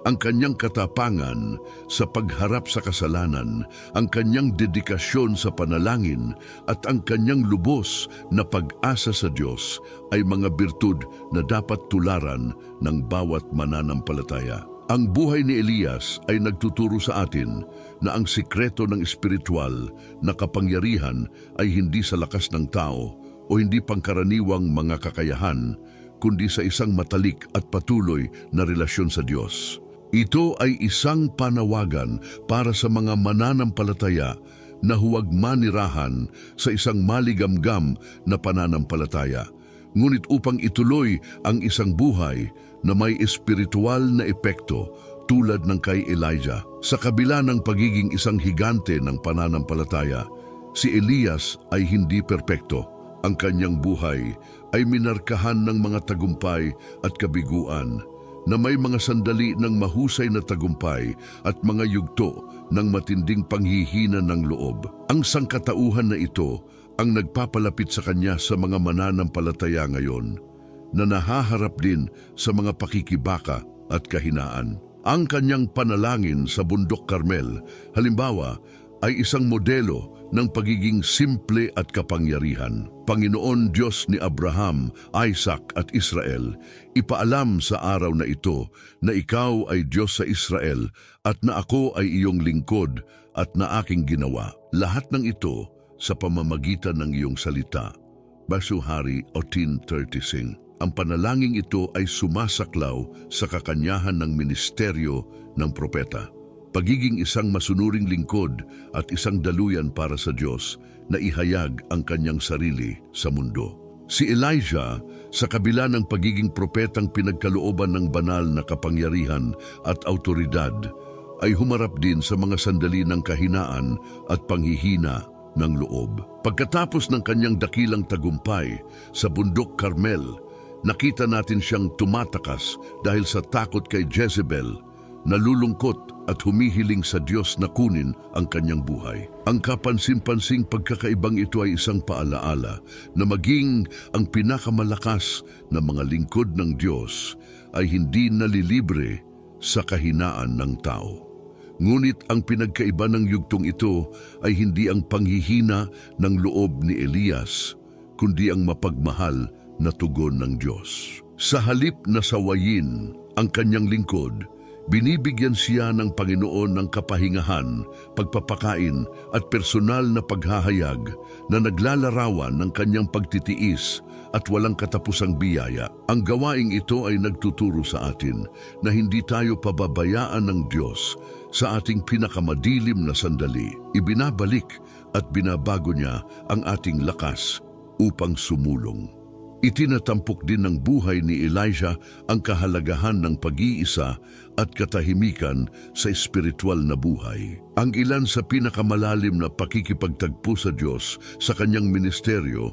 S1: Ang kanyang katapangan sa pagharap sa kasalanan, ang kanyang dedikasyon sa panalangin at ang kanyang lubos na pag-asa sa Diyos ay mga birtud na dapat tularan ng bawat mananampalataya. Ang buhay ni Elias ay nagtuturo sa atin na ang sikreto ng espiritual na kapangyarihan ay hindi sa lakas ng tao o hindi pangkaraniwang mga kakayahan, kundi sa isang matalik at patuloy na relasyon sa Diyos. Ito ay isang panawagan para sa mga mananampalataya na huwag manirahan sa isang maligamgam na pananampalataya, ngunit upang ituloy ang isang buhay na may espiritual na epekto tulad ng kay Elijah. Sa kabila ng pagiging isang higante ng pananampalataya, si Elias ay hindi perpekto. Ang kanyang buhay ay minarkahan ng mga tagumpay at kabiguan, na may mga sandali ng mahusay na tagumpay at mga yugto ng matinding panghihina ng loob. Ang sangkatauhan na ito ang nagpapalapit sa kanya sa mga mananampalataya ngayon, na nahaharap din sa mga pakikibaka at kahinaan. Ang kanyang panalangin sa Bundok Carmel, halimbawa, ay isang modelo ng pagiging simple at kapangyarihan. Panginoon Diyos ni Abraham, Isaac at Israel, ipaalam sa araw na ito na ikaw ay Diyos sa Israel at na ako ay iyong lingkod at na aking ginawa. Lahat ng ito sa pamamagitan ng iyong salita. Basuhari 18:36. Ang panalangin ito ay sumasaklaw sa kakanyahan ng ministeryo ng propeta. Pagiging isang masunuring lingkod at isang daluyan para sa Diyos na ihayag ang kanyang sarili sa mundo. Si Elijah, sa kabila ng pagiging propetang pinagkalooban ng banal na kapangyarihan at autoridad, ay humarap din sa mga sandali ng kahinaan at panghihina ng loob. Pagkatapos ng kanyang dakilang tagumpay sa Bundok Carmel, nakita natin siyang tumatakas dahil sa takot kay Jezebel, nalulungkot at humihiling sa Diyos na kunin ang kanyang buhay. Ang kapansin-pansing pagkakaibang ito ay isang paalaala na maging ang pinakamalakas na mga lingkod ng Diyos ay hindi nalilibre sa kahinaan ng tao. Ngunit ang pinagkaiba ng yugtong ito ay hindi ang panghihina ng loob ni Elias, kundi ang mapagmahal na tugon ng Diyos. Sa halip na sawayin ang kanyang lingkod, binibigyan siya ng Panginoon ng kapahingahan, pagpapakain at personal na paghahayag na naglalarawan ng kanyang pagtitiis at walang katapusang biyaya. Ang gawaing ito ay nagtuturo sa atin na hindi tayo pababayaan ng Diyos sa ating pinakamadilim na sandali. Ibinabalik at binabago niya ang ating lakas upang sumulong. Itinatampok din ng buhay ni Elijah ang kahalagahan ng pag-iisa at katahimikan sa espiritual na buhay. Ang ilan sa pinakamalalim na pakikipagtagpo sa Diyos sa kanyang ministeryo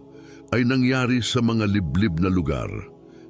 S1: ay nangyari sa mga liblib na lugar,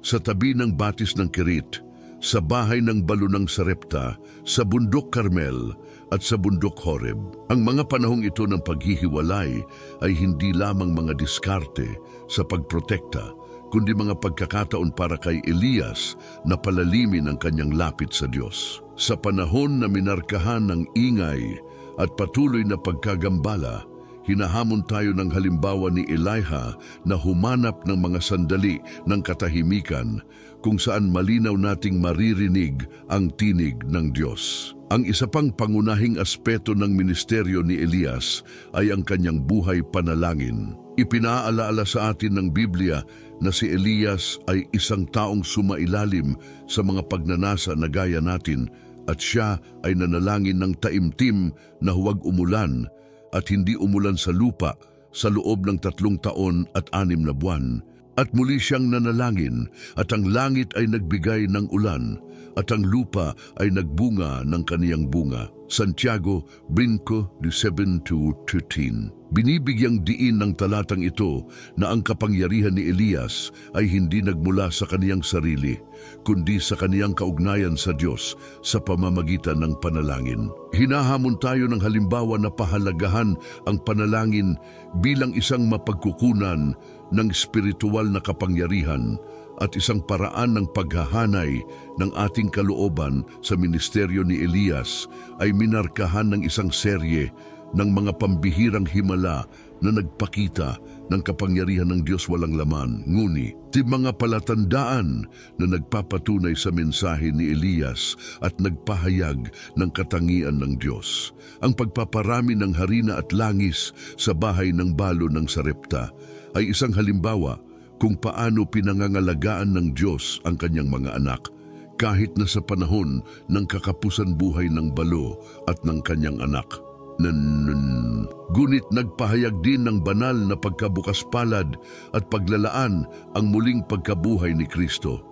S1: sa tabi ng batis ng Kerit, sa bahay ng balo ng Sarepta, sa bundok Carmel at sa bundok Horeb. Ang mga panahong ito ng paghihiwalay ay hindi lamang mga diskarte sa pagprotekta, kundi mga pagkakataon para kay Elias na palalimin ang kanyang lapit sa Diyos. Sa panahon na minarkahan ng ingay at patuloy na pagkagambala, hinahamon tayo ng halimbawa ni Elijah na humanap ng mga sandali ng katahimikan kung saan malinaw nating maririnig ang tinig ng Diyos. Ang isa pang pangunahing aspeto ng ministeryo ni Elias ay ang kanyang buhay panalangin. Ipinaalaala sa atin ng Biblia na si Elias ay isang taong sumailalim sa mga pagnanasa na gaya natin at siya ay nanalangin ng taimtim na huwag umulan at hindi umulan sa lupa sa loob ng 3 taon at 6 na buwan. At muli siyang nanalangin at ang langit ay nagbigay ng ulan at ang lupa ay nagbunga ng kaniyang bunga. Santiago 5:7-13. Binibigyang diin ng talatang ito na ang kapangyarihan ni Elias ay hindi nagmula sa kaniyang sarili, kundi sa kaniyang kaugnayan sa Diyos sa pamamagitan ng panalangin. Hinahamon tayo ng halimbawa na pahalagahan ang panalangin bilang isang mapagkukunan ng espiritual na kapangyarihan at isang paraan ng paghahanay ng ating kalooban. Sa ministeryo ni Elias ay minarkahan ng isang serye ng mga pambihirang himala na nagpakita ng kapangyarihan ng Diyos walang laman. Ngunit, mga palatandaan na nagpapatunay sa mensahe ni Elias at nagpahayag ng katangian ng Diyos. Ang pagpaparami ng harina at langis sa bahay ng balo ng Sarepta ay isang halimbawa kung paano pinangangalagaan ng Diyos ang kanyang mga anak, kahit na sa panahon ng kakapusan buhay ng balo at ng kanyang anak. Gunit nagpahayag din ng banal na pagkabukas palad at paglalaan ang muling pagkabuhay ni Kristo.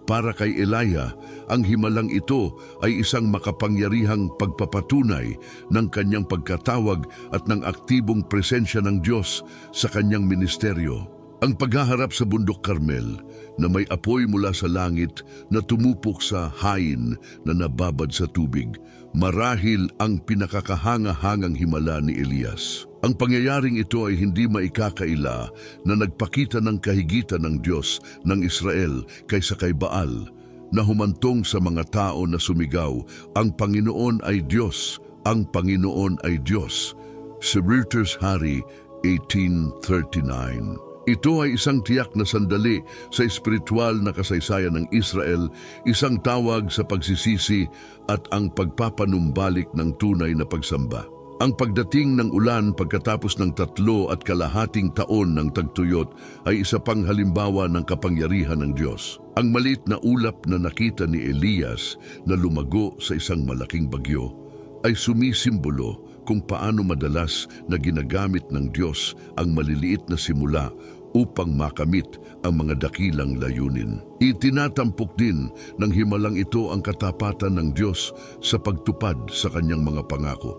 S1: Para kay Elijah, ang himalang ito ay isang makapangyarihang pagpapatunay ng kanyang pagkatawag at ng aktibong presensya ng Diyos sa kanyang ministeryo. Ang paghaharap sa bundok Carmel na may apoy mula sa langit na tumupok sa hain na nababad sa tubig, marahil ang pinakakahanga-hangang himala ni Elias. Ang pangyayaring ito ay hindi maikakaila na nagpakita ng kahigitan ng Diyos ng Israel kaysa kay Baal, na humantong sa mga tao na sumigaw, "Ang Panginoon ay Diyos! Ang Panginoon ay Diyos!" Sa Reuters Hari 1839. Ito ay isang tiyak na sandali sa espiritual na kasaysayan ng Israel, isang tawag sa pagsisisi at ang pagpapanumbalik ng tunay na pagsamba. Ang pagdating ng ulan pagkatapos ng 3.5 taon ng tagtuyot ay isa pang halimbawa ng kapangyarihan ng Diyos. Ang maliit na ulap na nakita ni Elias na lumago sa isang malaking bagyo ay sumisimbolo kung paano madalas na ginagamit ng Diyos ang maliliit na simula upang makamit ang mga dakilang layunin. Itinatampok din ng himalang ito ang katapatan ng Diyos sa pagtupad sa kanyang mga pangako.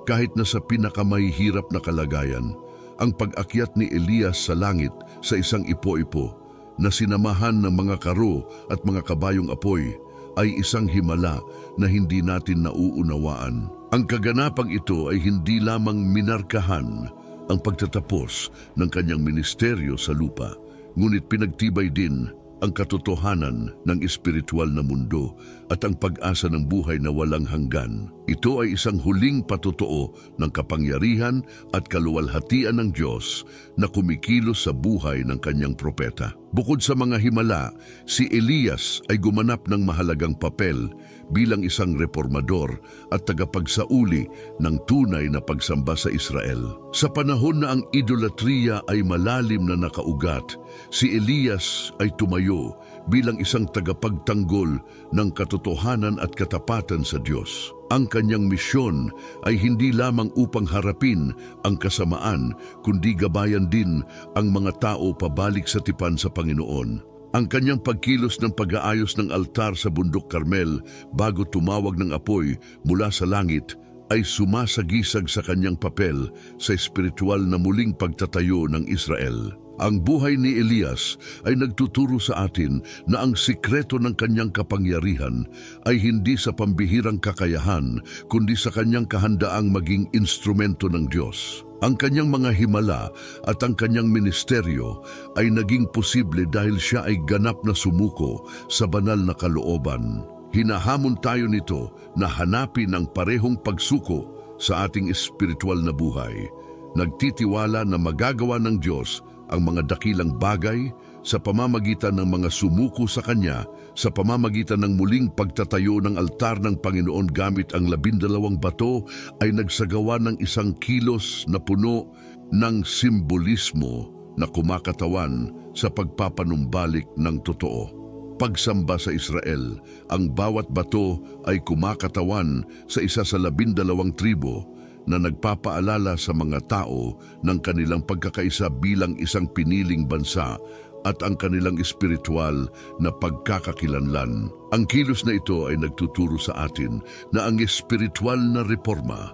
S1: Kahit na sa pinakamahihirap na kalagayan, ang pag-akyat ni Elias sa langit sa isang ipo-ipo na sinamahan ng mga karo at mga kabayong apoy ay isang himala na hindi natin nauunawaan. Ang kaganapang ito ay hindi lamang minarkahan ang pagtatapos ng kanyang ministeryo sa lupa, ngunit pinagtibay din ang katotohanan ng espiritual na mundo at ang pag-asa ng buhay na walang hanggan. Ito ay isang huling patotoo ng kapangyarihan at kaluwalhatian ng Diyos na kumikilos sa buhay ng kanyang propeta. Bukod sa mga himala, si Elias ay gumanap ng mahalagang papel bilang isang reformador at tagapagsauli ng tunay na pagsamba sa Israel. Sa panahon na ang idolatriya ay malalim na nakaugat, si Elias ay tumayo bilang isang tagapagtanggol ng katotohanan at katapatan sa Diyos. Ang kanyang misyon ay hindi lamang upang harapin ang kasamaan, kundi gabayan din ang mga tao pabalik sa tipan sa Panginoon. Ang kanyang pagkilos ng pag-aayos ng altar sa Bundok Carmel bago tumawag ng apoy mula sa langit ay sumasagisag sa kanyang papel sa espiritual na muling pagtatayo ng Israel. Ang buhay ni Elias ay nagtuturo sa atin na ang sikreto ng kanyang kapangyarihan ay hindi sa pambihirang kakayahan, kundi sa kanyang kahandaang maging instrumento ng Diyos. Ang kanyang mga himala at ang kanyang ministeryo ay naging posible dahil siya ay ganap na sumuko sa banal na kalooban. Hinahamon tayo nito na hanapin ang parehong pagsuko sa ating espiritual na buhay. Nagtitiwala na magagawa ng Diyos ang mga dakilang bagay sa pamamagitan ng mga sumuko sa Kanya, sa pamamagitan ng muling pagtatayo ng altar ng Panginoon gamit ang 12 bato ay nagsagawa ng isang kilos na puno ng simbolismo na kumakatawan sa pagpapanumbalik ng totoo. Pagsamba sa Israel, ang bawat bato ay kumakatawan sa isa sa 12 tribo na nagpapaalala sa mga tao ng kanilang pagkakaisa bilang isang piniling bansa at ang kanilang espiritual na pagkakakilanlan. Ang kilos na ito ay nagtuturo sa atin na ang espiritual na reforma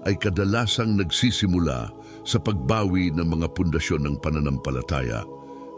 S1: ay kadalasang nagsisimula sa pagbawi ng mga pundasyon ng pananampalataya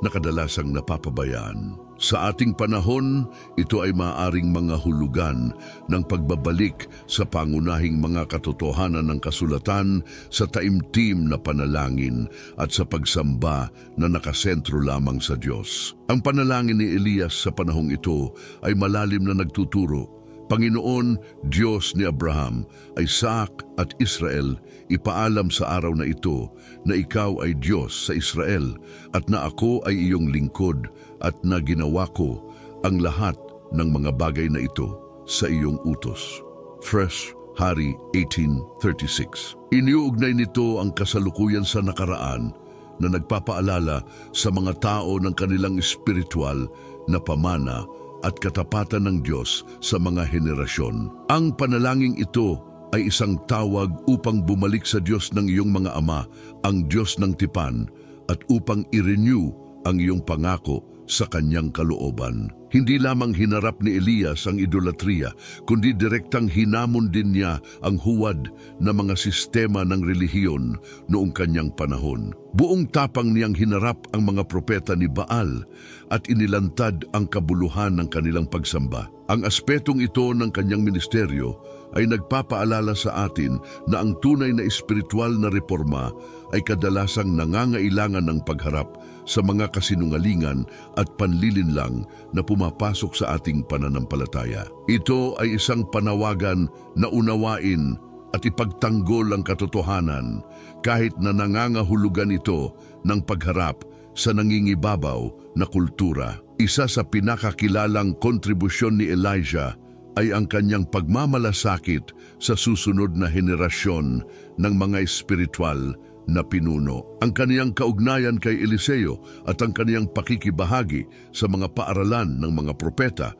S1: na kadalasang napapabayaan. Sa ating panahon, ito ay maaaring mga hulugan ng pagbabalik sa pangunahing mga katotohanan ng kasulatan, sa taimtim na panalangin at sa pagsamba na nakasentro lamang sa Diyos. Ang panalangin ni Elias sa panahong ito ay malalim na nagtuturo, Panginoon, Diyos ni Abraham, Isaac at Israel, ipaalam sa araw na ito na ikaw ay Diyos sa Israel at na ako ay iyong lingkod at na ginawa ko ang lahat ng mga bagay na ito sa iyong utos. 1 Hari 18:36. Iniuugnay nito ang kasalukuyan sa nakaraan na nagpapaalala sa mga tao ng kanilang espiritual na pamana at katapatan ng Diyos sa mga henerasyon. Ang panalangin ito ay isang tawag upang bumalik sa Diyos ng iyong mga ama, ang Diyos ng tipan, at upang i-renew ang iyong pangako sa kanyang kalooban. Hindi lamang hinarap ni Elias ang idolatriya, kundi direktang hinamon din niya ang huwad na mga sistema ng relihiyon noong kanyang panahon. Buong tapang niyang hinarap ang mga propeta ni Baal at inilantad ang kabuluhan ng kanilang pagsamba. Ang aspetong ito ng kanyang ministeryo ay nagpapaalala sa atin na ang tunay na espiritual na reforma ay kadalasang nangangailangan ng pagharap sa mga kasinungalingan at panlilinlang na pumapasok sa ating pananampalataya. Ito ay isang panawagan na unawain at ipagtanggol ang katotohanan kahit na nangangahulugan ito ng pagharap sa nangingibabaw na kultura. Isa sa pinakakilalang kontribusyon ni Elijah ay ang kanyang pagmamalasakit sa susunod na henerasyon ng mga espiritual na pinuno. Ang kaniyang kaugnayan kay Eliseo at ang kaniyang pakikibahagi sa mga paaralan ng mga propeta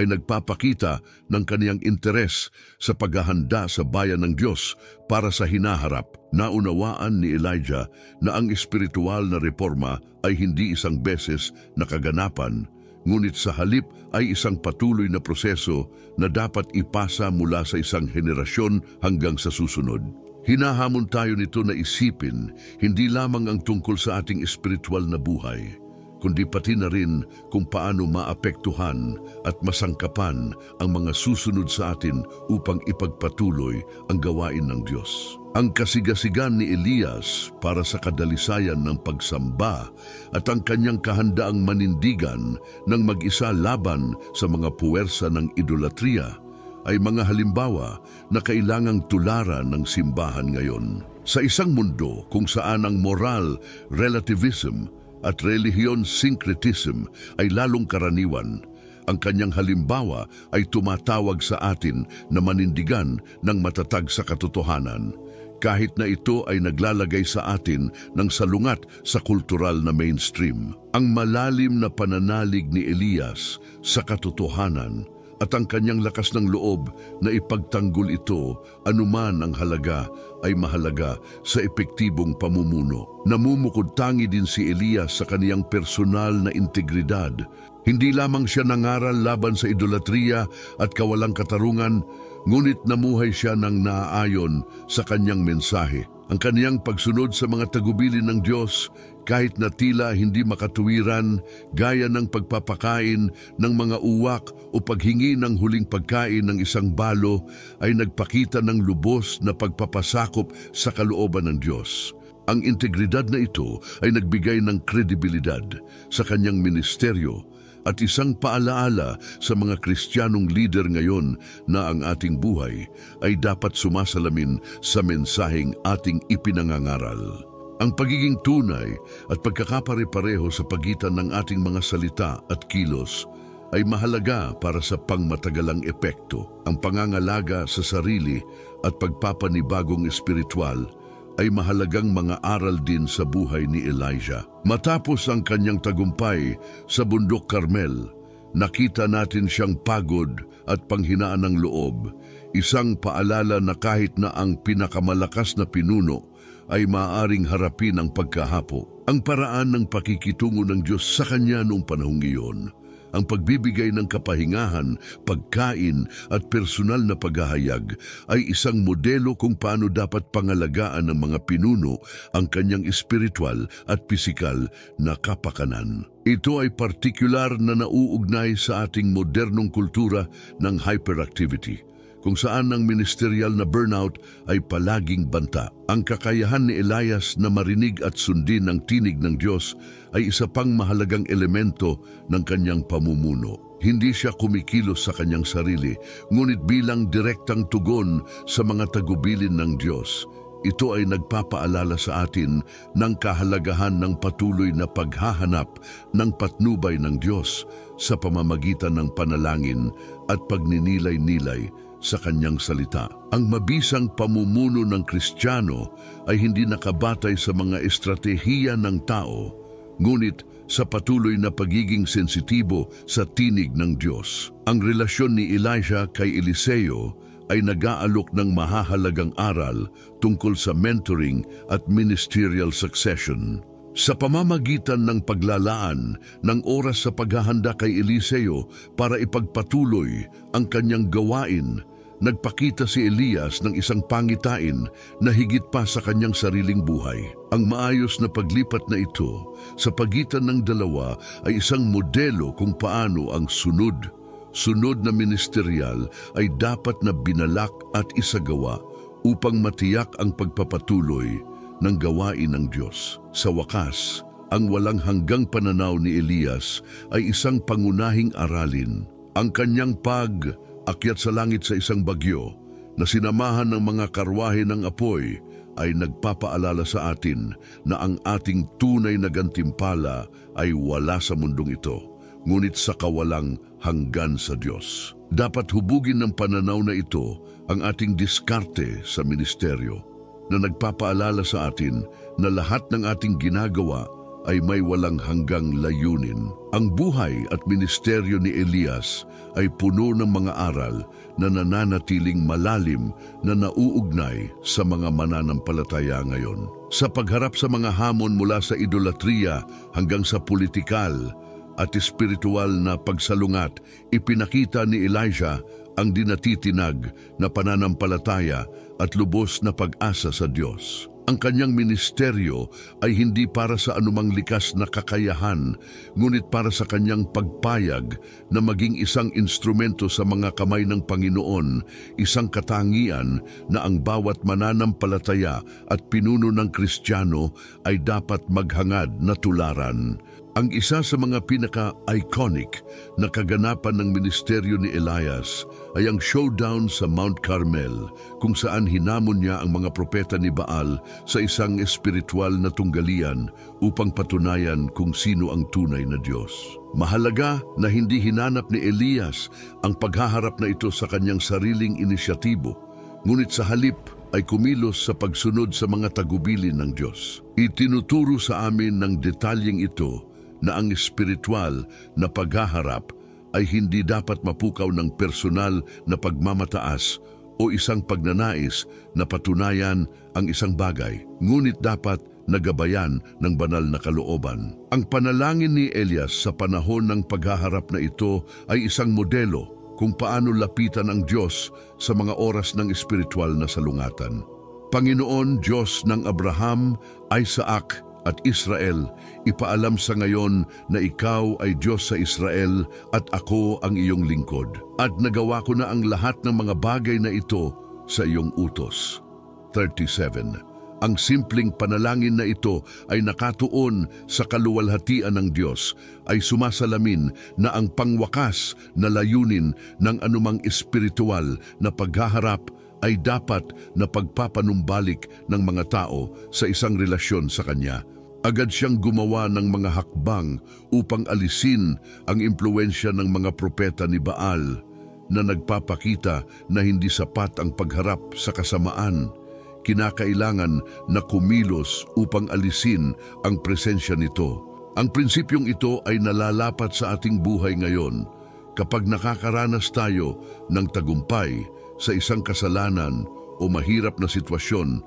S1: ay nagpapakita ng kaniyang interes sa paghahanda sa bayan ng Diyos para sa hinaharap. Naunawaan ni Elijah na ang espiritual na reforma ay hindi isang beses na kaganapan, ngunit sa halip ay isang patuloy na proseso na dapat ipasa mula sa isang henerasyon hanggang sa susunod. Hinahamon tayo nito na isipin hindi lamang ang tungkol sa ating espiritual na buhay, kundi pati na rin kung paano maapektuhan at masangkapan ang mga susunod sa atin upang ipagpatuloy ang gawain ng Diyos. Ang kasigasigan ni Elias para sa kadalisayan ng pagsamba at ang kanyang kahandaang manindigan ng mag-isa laban sa mga puwersa ng idolatriya ay mga halimbawa na kailangang tularan ng simbahan ngayon. Sa isang mundo kung saan ang moral relativism at relihiyon syncretism ay lalong karaniwan, ang kanyang halimbawa ay tumatawag sa atin na manindigan ng matatag sa katotohanan, kahit na ito ay naglalagay sa atin ng salungat sa kultural na mainstream. Ang malalim na pananalig ni Elias sa katotohanan at ang kanyang lakas ng loob na ipagtanggol ito anuman ang halaga ay mahalaga sa epektibong pamumuno. Namumukod tangi din si Elias sa kaniyang personal na integridad. Hindi lamang siya nangaral laban sa idolatriya at kawalang katarungan, ngunit namuhay siya ng naaayon sa kanyang mensahe. Ang kaniyang pagsunod sa mga tagubilin ng Diyos, kahit na tila hindi makatuwiran, gaya ng pagpapakain ng mga uwak o paghingi ng huling pagkain ng isang balo, ay nagpakita ng lubos na pagpapasakop sa kalooban ng Diyos. Ang integridad na ito ay nagbigay ng kredibilidad sa kanyang ministeryo at isang paalaala sa mga Kristiyanong leader ngayon na ang ating buhay ay dapat sumasalamin sa mensaheng ating ipinangangaral. Ang pagiging tunay at pagkakapare-pareho sa pagitan ng ating mga salita at kilos ay mahalaga para sa pangmatagalang epekto. Ang pangangalaga sa sarili at pagpapanibagong espiritual ay mahalagang mga aral din sa buhay ni Elijah. Matapos ang kanyang tagumpay sa bundok Carmel, nakita natin siyang pagod at panghinaan ng loob, isang paalala na kahit na ang pinakamalakas na pinuno ay maaaring harapin ang pagkahapo. Ang paraan ng pakikitungo ng Diyos sa kanya noong panahong iyon, ang pagbibigay ng kapahingahan, pagkain at personal na paghahayag ay isang modelo kung paano dapat pangalagaan ng mga pinuno ang kanyang espiritual at pisikal na kapakanan. Ito ay partikular na nauugnay sa ating modernong kultura ng hyperactivity, kung saan ang ministerial na burnout ay palaging banta. Ang kakayahan ni Elias na marinig at sundin ang tinig ng Diyos ay isa pang mahalagang elemento ng kanyang pamumuno. Hindi siya kumikilos sa kanyang sarili, ngunit bilang direktang tugon sa mga tagubilin ng Diyos. Ito ay nagpapaalala sa atin ng kahalagahan ng patuloy na paghahanap ng patnubay ng Diyos sa pamamagitan ng panalangin at pagninilay-nilay sa kanyang salita. Ang mabisang pamumuno ng Kristiyano ay hindi nakabatay sa mga estratehiya ng tao, ngunit sa patuloy na pagiging sensitibo sa tinig ng Diyos. Ang relasyon ni Elijah kay Eliseo ay nag-aalok ng mahahalagang aral tungkol sa mentoring at ministerial succession. Sa pamamagitan ng paglalaan ng oras sa paghahanda kay Eliseo para ipagpatuloy ang kanyang gawain, nagpakita si Elias ng isang pangitain na higit pa sa kanyang sariling buhay. Ang maayos na paglipat na ito sa pagitan ng dalawa ay isang modelo kung paano ang sunod na ministeryal ay dapat na binalak at isagawa upang matiyak ang pagpapatuloy ng gawain ng Diyos. Sa wakas, ang walang hanggang pananaw ni Elias ay isang pangunahing aralin. Ang kanyang akyat sa langit sa isang bagyo na sinamahan ng mga karwahe ng apoy ay nagpapaalala sa atin na ang ating tunay na gantimpala ay wala sa mundong ito, ngunit sa kawalang hanggan sa Diyos. Dapat hubugin ng pananaw na ito ang ating diskarte sa ministeryo na nagpapaalala sa atin na lahat ng ating ginagawa ay may walang hanggang layunin. Ang buhay at ministeryo ni Elias ay puno ng mga aral na nananatiling malalim na nauugnay sa mga mananampalataya ngayon. Sa pagharap sa mga hamon mula sa idolatriya hanggang sa politikal at espiritual na pagsalungat, ipinakita ni Elijah ang dinatitinag na pananampalataya at lubos na pag-asa sa Diyos. Ang kanyang ministeryo ay hindi para sa anumang likas na kakayahan, ngunit para sa kanyang pagpayag na maging isang instrumento sa mga kamay ng Panginoon, isang katangian na ang bawat mananampalataya at pinuno ng Kristiyano ay dapat maghangad na tularan. Ang isa sa mga pinaka-iconic na kaganapan ng ministeryo ni Elias ay ang showdown sa Mount Carmel, kung saan hinamon niya ang mga propeta ni Baal sa isang espiritual na tunggalian upang patunayan kung sino ang tunay na Diyos. Mahalaga na hindi hinanap ni Elias ang paghaharap na ito sa kanyang sariling inisyatibo, ngunit sa halip ay kumilos sa pagsunod sa mga tagubilin ng Diyos. Itinuturo sa amin ng detalyeng ito na ang espiritual na paghaharap ay hindi dapat mapukaw ng personal na pagmamataas o isang pagnanais na patunayan ang isang bagay, ngunit dapat nagabayan ng banal na kalooban. Ang panalangin ni Elias sa panahon ng paghaharap na ito ay isang modelo kung paano lapitan ang Diyos sa mga oras ng espiritual na salungatan. Panginoon, Diyos ng Abraham, Isaac at Israel, ipaalam sa ngayon na ikaw ay Diyos sa Israel at ako ang iyong lingkod. At nagawa ko na ang lahat ng mga bagay na ito sa iyong utos. 37. Ang simpleng panalangin na ito ay nakatuon sa kaluwalhatian ng Diyos, ay sumasalamin na ang pangwakas na layunin ng anumang espiritual na paghaharap ay dapat na pagpapanumbalik ng mga tao sa isang relasyon sa Kanya. Agad siyang gumawa ng mga hakbang upang alisin ang impluensya ng mga propeta ni Baal na nagpapakita na hindi sapat ang pagharap sa kasamaan. Kinakailangan na kumilos upang alisin ang presensya nito. Ang prinsipyong ito ay nalalapat sa ating buhay ngayon. Kapag nakakaranas tayo ng tagumpay sa isang kasalanan o mahirap na sitwasyon,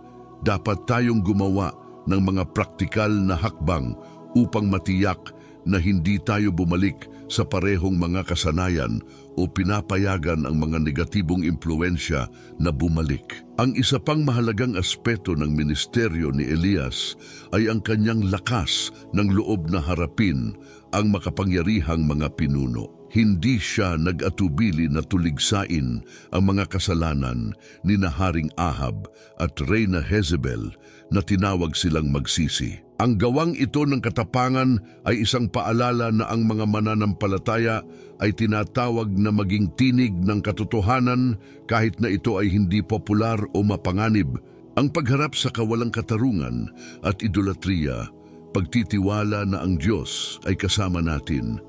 S1: dapat tayong gumawa ng mga praktikal na hakbang upang matiyak na hindi tayo bumalik sa parehong mga kasanayan o pinapayagan ang mga negatibong impluensya na bumalik. Ang isa pang mahalagang aspeto ng ministeryo ni Elias ay ang kanyang lakas ng loob na harapin ang makapangyarihang mga pinuno. Hindi siya nag-atubili na tuligsain ang mga kasalanan ni Haring Ahab at Reyna Jezebel na tinawag silang magsisi. Ang gawang ito ng katapangan ay isang paalala na ang mga mananampalataya ay tinatawag na maging tinig ng katotohanan kahit na ito ay hindi popular o mapanganib. Ang pagharap sa kawalang katarungan at idolatriya, pagtitiwala na ang Diyos ay kasama natin,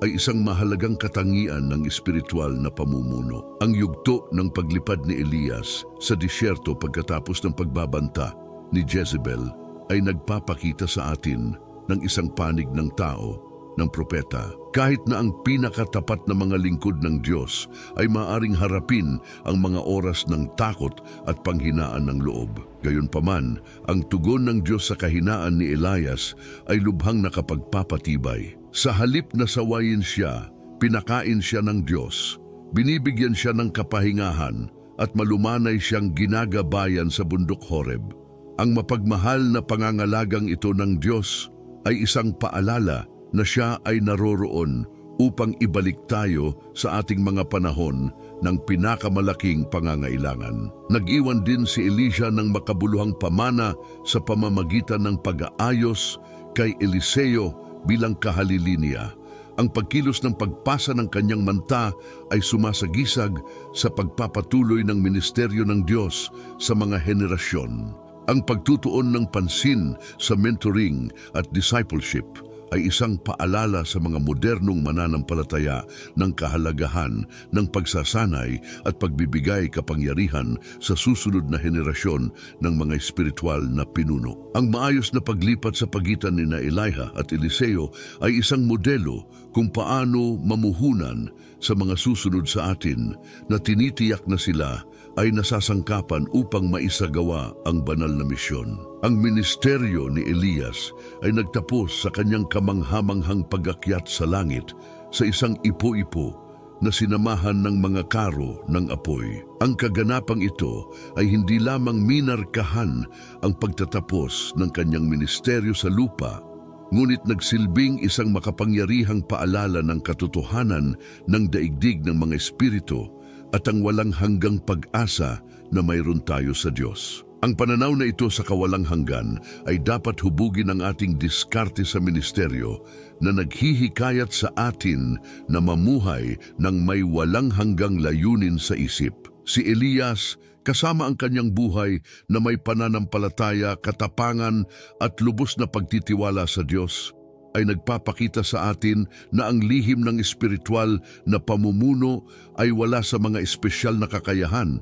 S1: ay isang mahalagang katangian ng espiritual na pamumuno. Ang yugto ng paglipad ni Elias sa disyerto pagkatapos ng pagbabanta ni Jezebel ay nagpapakita sa atin ng isang panig ng tao, ng propeta. Kahit na ang pinakatapat na mga lingkod ng Diyos ay maaring harapin ang mga oras ng takot at panghinaan ng loob. Gayunpaman, ang tugon ng Diyos sa kahinaan ni Elias ay lubhang nakapagpapatibay. Sa halip na sawayin siya, pinakain siya ng Diyos, binibigyan siya ng kapahingahan at malumanay siyang ginagabayan sa bundok Horeb. Ang mapagmahal na pangangalagang ito ng Diyos ay isang paalala na siya ay naroroon upang ibalik tayo sa ating mga panahon ng pinakamalaking pangangailangan. Nag-iwan din si Elisha ng makabuluhang pamana sa pamamagitan ng pag-aayos kay Eliseo bilang kahalilinya. Ang pagkilos ng pagpasa ng kanyang manta ay sumasagisag sa pagpapatuloy ng ministeryo ng Diyos sa mga henerasyon. Ang pagtutuon ng pansin sa mentoring at discipleship ay isang paalala sa mga modernong mananampalataya ng kahalagahan ng pagsasanay at pagbibigay kapangyarihan sa susunod na henerasyon ng mga espiritual na pinuno. Ang maayos na paglipat sa pagitan ni Elijah at Eliseo ay isang modelo kung paano mamuhunan sa mga susunod sa atin na tinitiyak na sila ay nasasangkapan upang maisagawa ang banal na misyon. Ang ministeryo ni Elias ay nagtapos sa kanyang kamanghamanghang pag-akyat sa langit sa isang ipo-ipo na sinamahan ng mga karo ng apoy. Ang kaganapang ito ay hindi lamang minarkahan ang pagtatapos ng kanyang ministeryo sa lupa, ngunit nagsilbing isang makapangyarihang paalala ng katotohanan ng daigdig ng mga espiritu at ang walang hanggang pag-asa na mayroon tayo sa Diyos. Ang pananaw na ito sa kawalang hanggan ay dapat hubugin ang ating diskarte sa ministeryo na naghihikayat sa atin na mamuhay ng may walang hanggang layunin sa isip. Si Elias, kasama ang kanyang buhay na may pananampalataya, katapangan at lubos na pagtitiwala sa Diyos, ay nagpapakita sa atin na ang lihim ng espiritual na pamumuno ay wala sa mga espesyal na kakayahan,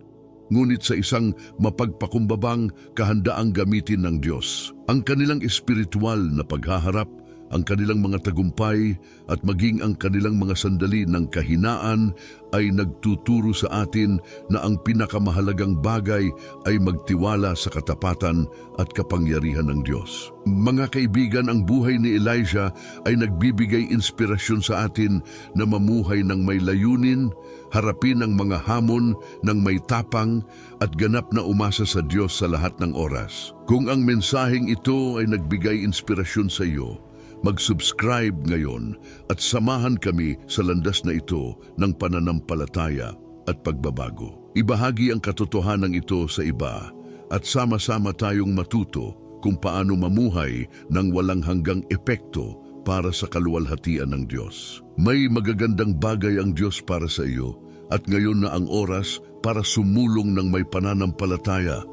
S1: ngunit sa isang mapagpakumbabang kahandaang gamitin ng Diyos. Ang kanilang espiritual na paghaharap, ang kanilang mga tagumpay at maging ang kanilang mga sandali ng kahinaan ay nagtuturo sa atin na ang pinakamahalagang bagay ay magtiwala sa katapatan at kapangyarihan ng Diyos. Mga kaibigan, ang buhay ni Elijah ay nagbibigay inspirasyon sa atin na mamuhay ng may layunin, harapin ang mga hamon ng may tapang at ganap na umasa sa Diyos sa lahat ng oras. Kung ang mensaheng ito ay nagbigay inspirasyon sa iyo, mag-subscribe ngayon at samahan kami sa landas na ito ng pananampalataya at pagbabago. Ibahagi ang katotohanan ito sa iba at sama-sama tayong matuto kung paano mamuhay ng walang hanggang epekto para sa kaluwalhatian ng Diyos. May magagandang bagay ang Diyos para sa iyo at ngayon na ang oras para sumulong ng may pananampalataya